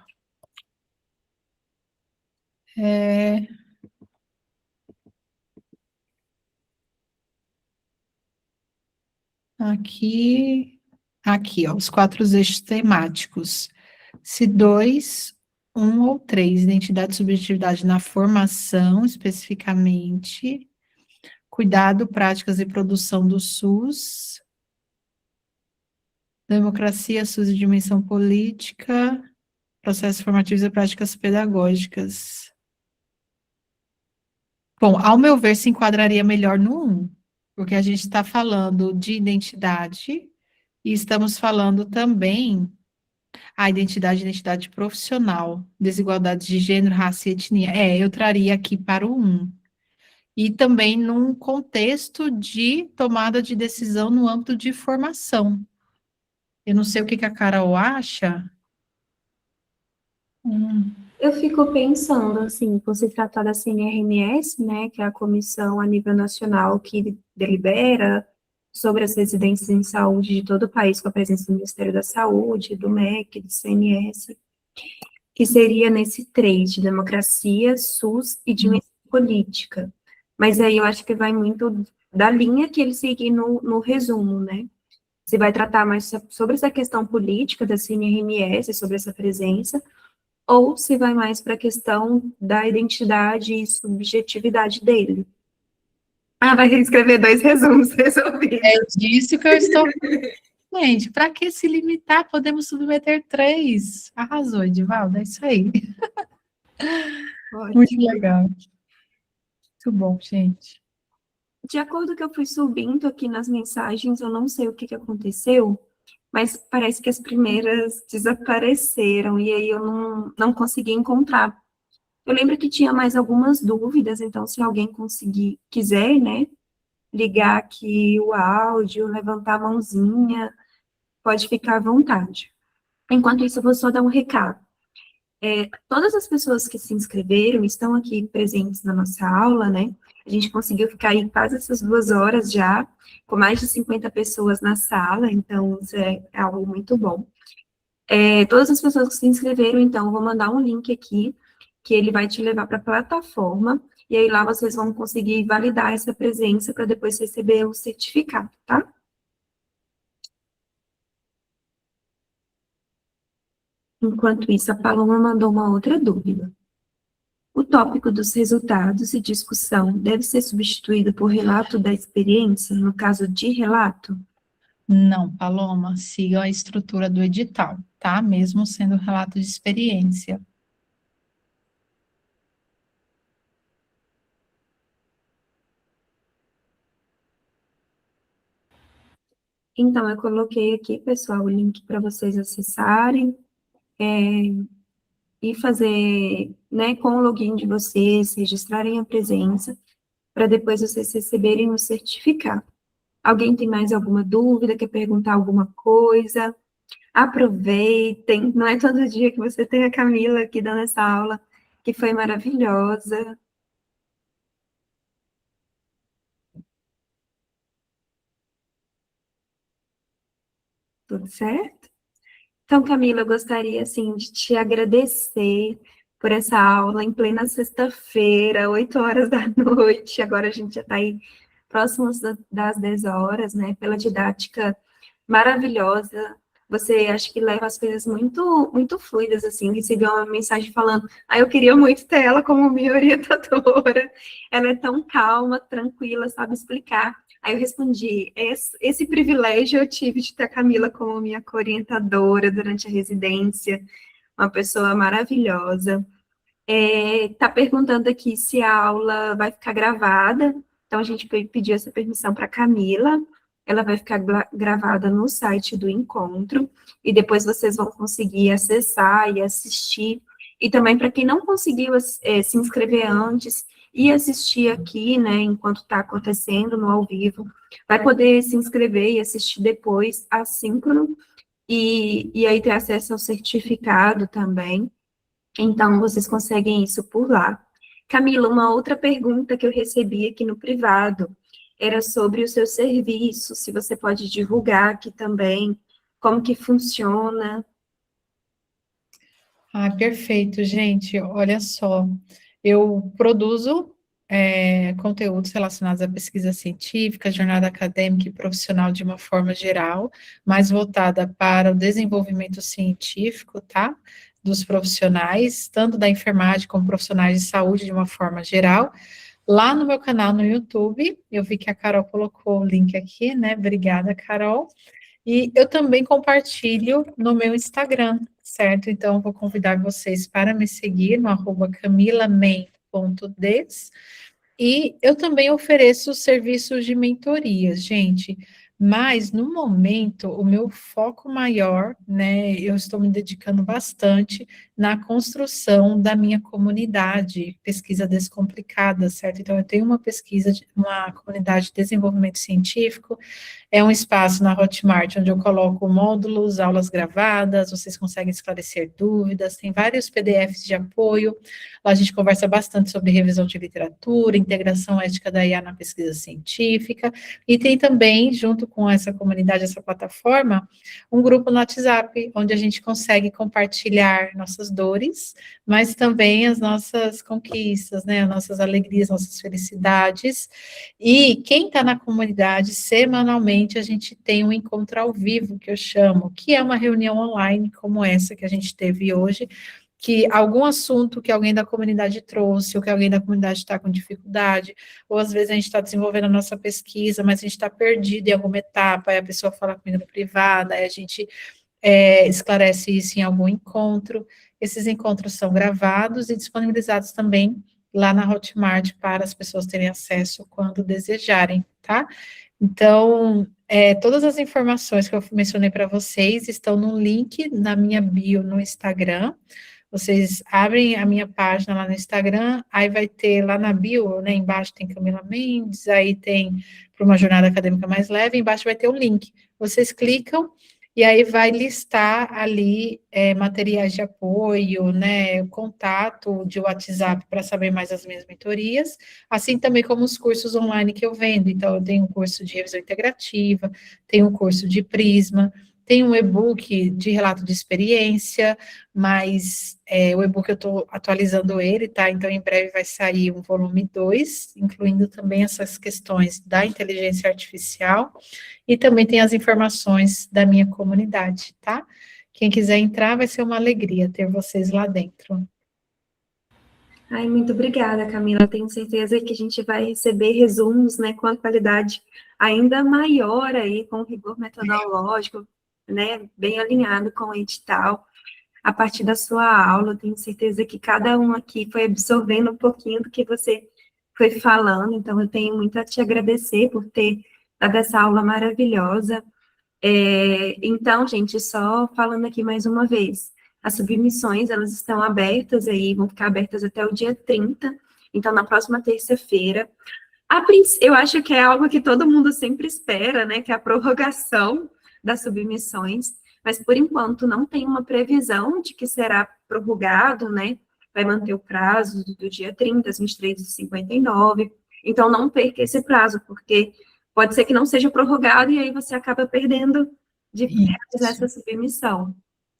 Aqui, ó, os 4 eixos temáticos. Se 2, 1 ou 3, identidade e subjetividade na formação, especificamente, cuidado, práticas e produção do SUS, democracia, SUS e dimensão política, processos formativos e práticas pedagógicas. Bom, ao meu ver, se enquadraria melhor no 1, porque a gente está falando de identidade e estamos falando também a identidade profissional, desigualdade de gênero, raça e etnia. Eu traria aqui para o 1. E também num contexto de tomada de decisão no âmbito de formação. Eu não sei o que a Carol acha. Eu fico pensando, assim, por se tratar da CNRMS, né, que é a comissão a nível nacional que delibera sobre as residências em saúde de todo o país, com a presença do Ministério da Saúde, do MEC, do CNS, que seria nesse 3, de democracia, SUS e dimensão política. Mas aí eu acho que vai muito da linha que ele seguir no resumo, né? Você vai tratar mais sobre essa questão política da CNRMS, sobre essa presença, ou se vai mais para a questão da identidade e subjetividade dele. Vai escrever 2 resumos resolvidos. É disso que eu estou... Gente, para que se limitar? Podemos submeter 3. Arrasou, Edivaldo, é isso aí. Ótimo. Muito legal. Muito bom, gente. De acordo com o que eu fui subindo aqui nas mensagens, eu não sei o que aconteceu, mas parece que as primeiras desapareceram, e aí eu não consegui encontrar. Eu lembro que tinha mais algumas dúvidas, então se alguém quiser, né, ligar aqui o áudio, levantar a mãozinha, pode ficar à vontade. Enquanto isso, eu vou só dar um recado. Todas as pessoas que se inscreveram estão aqui presentes na nossa aula, né? A gente conseguiu ficar aí quase essas 2 horas já, com mais de 50 pessoas na sala, então isso é algo muito bom. Todas as pessoas que se inscreveram, então, eu vou mandar um link aqui, que ele vai te levar para a plataforma, e aí lá vocês vão conseguir validar essa presença para depois receber o certificado, tá? Enquanto isso, a Paloma mandou uma outra dúvida. O tópico dos resultados e discussão deve ser substituído por relato da experiência, no caso de relato? Não, Paloma, siga a estrutura do edital, tá? Mesmo sendo relato de experiência. Então, eu coloquei aqui, pessoal, o link para vocês acessarem e fazer, né, com o login de vocês, registrarem a presença, para depois vocês receberem o certificado. Alguém tem mais alguma dúvida, quer perguntar alguma coisa? Aproveitem, não é todo dia que você tem a Camila aqui dando essa aula, que foi maravilhosa. Tudo certo? Então, Camila, eu gostaria, assim, de te agradecer por essa aula em plena sexta-feira, 8 horas da noite, agora a gente já está aí próximos das 10 horas, né, pela didática maravilhosa. Você acha que leva as coisas muito, muito fluidas, assim, recebeu uma mensagem falando, eu queria muito ter ela como minha orientadora, ela é tão calma, tranquila, sabe explicar. Aí eu respondi, esse privilégio eu tive de ter a Camila como minha co-orientadora durante a residência, uma pessoa maravilhosa. Tá perguntando aqui se a aula vai ficar gravada, então a gente pediu essa permissão para a Camila, ela vai ficar gravada no site do encontro, e depois vocês vão conseguir acessar e assistir, e também para quem não conseguiu se inscrever antes, e assistir aqui, né, enquanto está acontecendo no ao vivo, vai poder se inscrever e assistir depois, assíncrono, e aí ter acesso ao certificado também. Então, vocês conseguem isso por lá. Camila, uma outra pergunta que eu recebi aqui no privado era sobre o seu serviço, se você pode divulgar aqui também, como que funciona. Perfeito, gente. Olha só, eu produzo conteúdos relacionados à pesquisa científica, jornada acadêmica e profissional de uma forma geral, mais voltada para o desenvolvimento científico, tá? Dos profissionais, tanto da enfermagem como profissionais de saúde de uma forma geral. Lá no meu canal no YouTube, eu vi que a Carol colocou o link aqui, né? Obrigada, Carol. E eu também compartilho no meu Instagram, certo? Então, vou convidar vocês para me seguir no @camilamain.des. E eu também ofereço serviços de mentorias, gente. Mas, no momento, o meu foco maior, né, eu estou me dedicando bastante na construção da minha comunidade, pesquisa descomplicada, certo? Então, eu tenho uma comunidade de desenvolvimento científico, é um espaço na Hotmart onde eu coloco módulos, aulas gravadas, vocês conseguem esclarecer dúvidas, tem vários PDFs de apoio, lá a gente conversa bastante sobre revisão de literatura, integração ética da IA na pesquisa científica, e tem também, junto com essa comunidade, essa plataforma, um grupo no WhatsApp, onde a gente consegue compartilhar nossas dores, mas também as nossas conquistas, né, as nossas alegrias, nossas felicidades, e quem está na comunidade, semanalmente, a gente tem um encontro ao vivo, que eu chamo, que é uma reunião online, como essa que a gente teve hoje, que algum assunto que alguém da comunidade trouxe, ou que alguém da comunidade está com dificuldade, ou às vezes a gente está desenvolvendo a nossa pesquisa, mas a gente está perdido em alguma etapa, aí a pessoa fala comigo no privado, aí a gente esclarece isso em algum encontro. Esses encontros são gravados e disponibilizados também lá na Hotmart para as pessoas terem acesso quando desejarem, tá? Então, todas as informações que eu mencionei para vocês estão no link na minha bio no Instagram. Vocês abrem a minha página lá no Instagram, aí vai ter lá na bio, né, embaixo tem Camila Mendes, aí tem para uma jornada acadêmica mais leve, embaixo vai ter o link. Vocês clicam e aí vai listar ali materiais de apoio, né, contato de WhatsApp para saber mais as minhas mentorias, assim também como os cursos online que eu vendo. Então, eu tenho um curso de revisão integrativa, tenho um curso de Prisma, tem um e-book de relato de experiência, mas o e-book eu estou atualizando ele, tá? Então, em breve vai sair um volume 2, incluindo também essas questões da inteligência artificial, e também tem as informações da minha comunidade, tá? Quem quiser entrar, vai ser uma alegria ter vocês lá dentro. Ai, muito obrigada, Camila. Tenho certeza que a gente vai receber resumos, né, com a qualidade ainda maior aí, com rigor metodológico, né, bem alinhado com o edital. A partir da sua aula, eu tenho certeza que cada um aqui foi absorvendo um pouquinho do que você foi falando, então eu tenho muito a te agradecer por ter dado essa aula maravilhosa. Então, gente, só falando aqui mais uma vez, as submissões, elas estão abertas aí, vão ficar abertas até o dia 30, então na próxima terça-feira. Eu acho que é algo que todo mundo sempre espera, né, que é a prorrogação das submissões, mas por enquanto não tem uma previsão de que será prorrogado, né, vai manter o prazo do dia 30 às 23h59, então não perca esse prazo, porque pode ser que não seja prorrogado e aí você acaba perdendo de realizar essa submissão.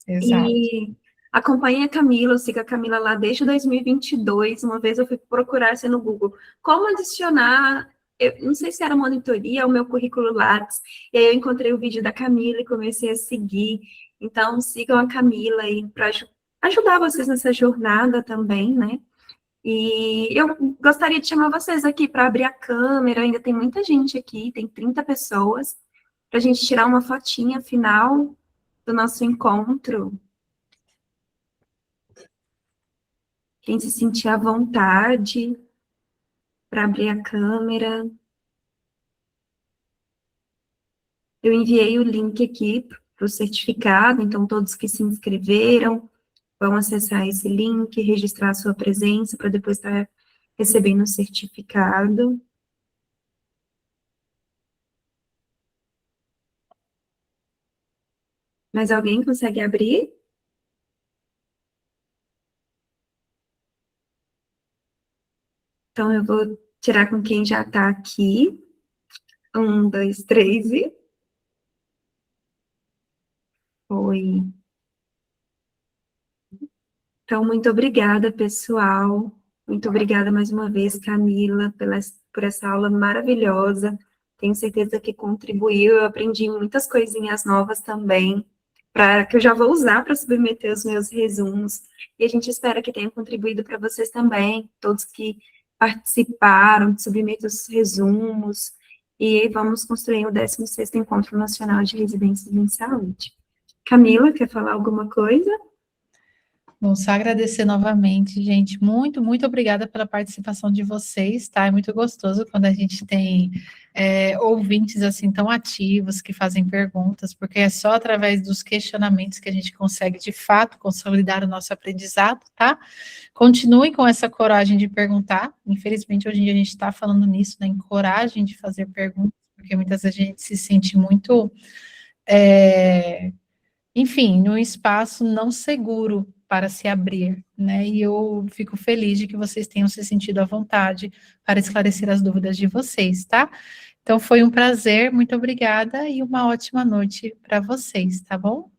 Exato. E acompanhe a Camila, eu sigo a Camila lá desde 2022, uma vez eu fui procurar assim no Google, como adicionar, eu não sei se era monitoria ou meu currículo Lattes, e aí eu encontrei o vídeo da Camila e comecei a seguir, então sigam a Camila aí para ajudar vocês nessa jornada também, né? E eu gostaria de chamar vocês aqui para abrir a câmera, ainda tem muita gente aqui, tem 30 pessoas, para a gente tirar uma fotinha final do nosso encontro. Quem se sentir à vontade para abrir a câmera. Eu enviei o link aqui para o certificado, então todos que se inscreveram vão acessar esse link, registrar a sua presença para depois estar recebendo o certificado. Mas alguém consegue abrir? Então, eu vou tirar com quem já está aqui. 1, 2, 3 e... Foi. Então, muito obrigada, pessoal. Muito obrigada mais uma vez, Camila, por essa aula maravilhosa. Tenho certeza que contribuiu. Eu aprendi muitas coisinhas novas também, que eu já vou usar para submeter os meus resumos. E a gente espera que tenha contribuído para vocês também, todos que participaram, submetam os resumos. E vamos construir o 16º Encontro Nacional de Residências em Saúde. Camila, quer falar alguma coisa? Bom, só agradecer novamente, gente. Muito, muito obrigada pela participação de vocês, tá? É muito gostoso quando a gente tem ouvintes assim tão ativos que fazem perguntas, porque é só através dos questionamentos que a gente consegue, de fato, consolidar o nosso aprendizado, tá? Continuem com essa coragem de perguntar. Infelizmente, hoje em dia a gente está falando nisso, né? Em coragem de fazer perguntas, porque muitas vezes a gente se sente muito, enfim, num espaço não seguro para se abrir, né? E eu fico feliz de que vocês tenham se sentido à vontade para esclarecer as dúvidas de vocês, tá? Então foi um prazer, muito obrigada e uma ótima noite para vocês, tá bom?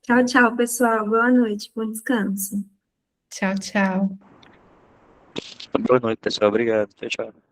Tchau, tchau, pessoal. Boa noite, bom descanso. Tchau, tchau. Boa noite, pessoal. Obrigado. Tchau, tchau.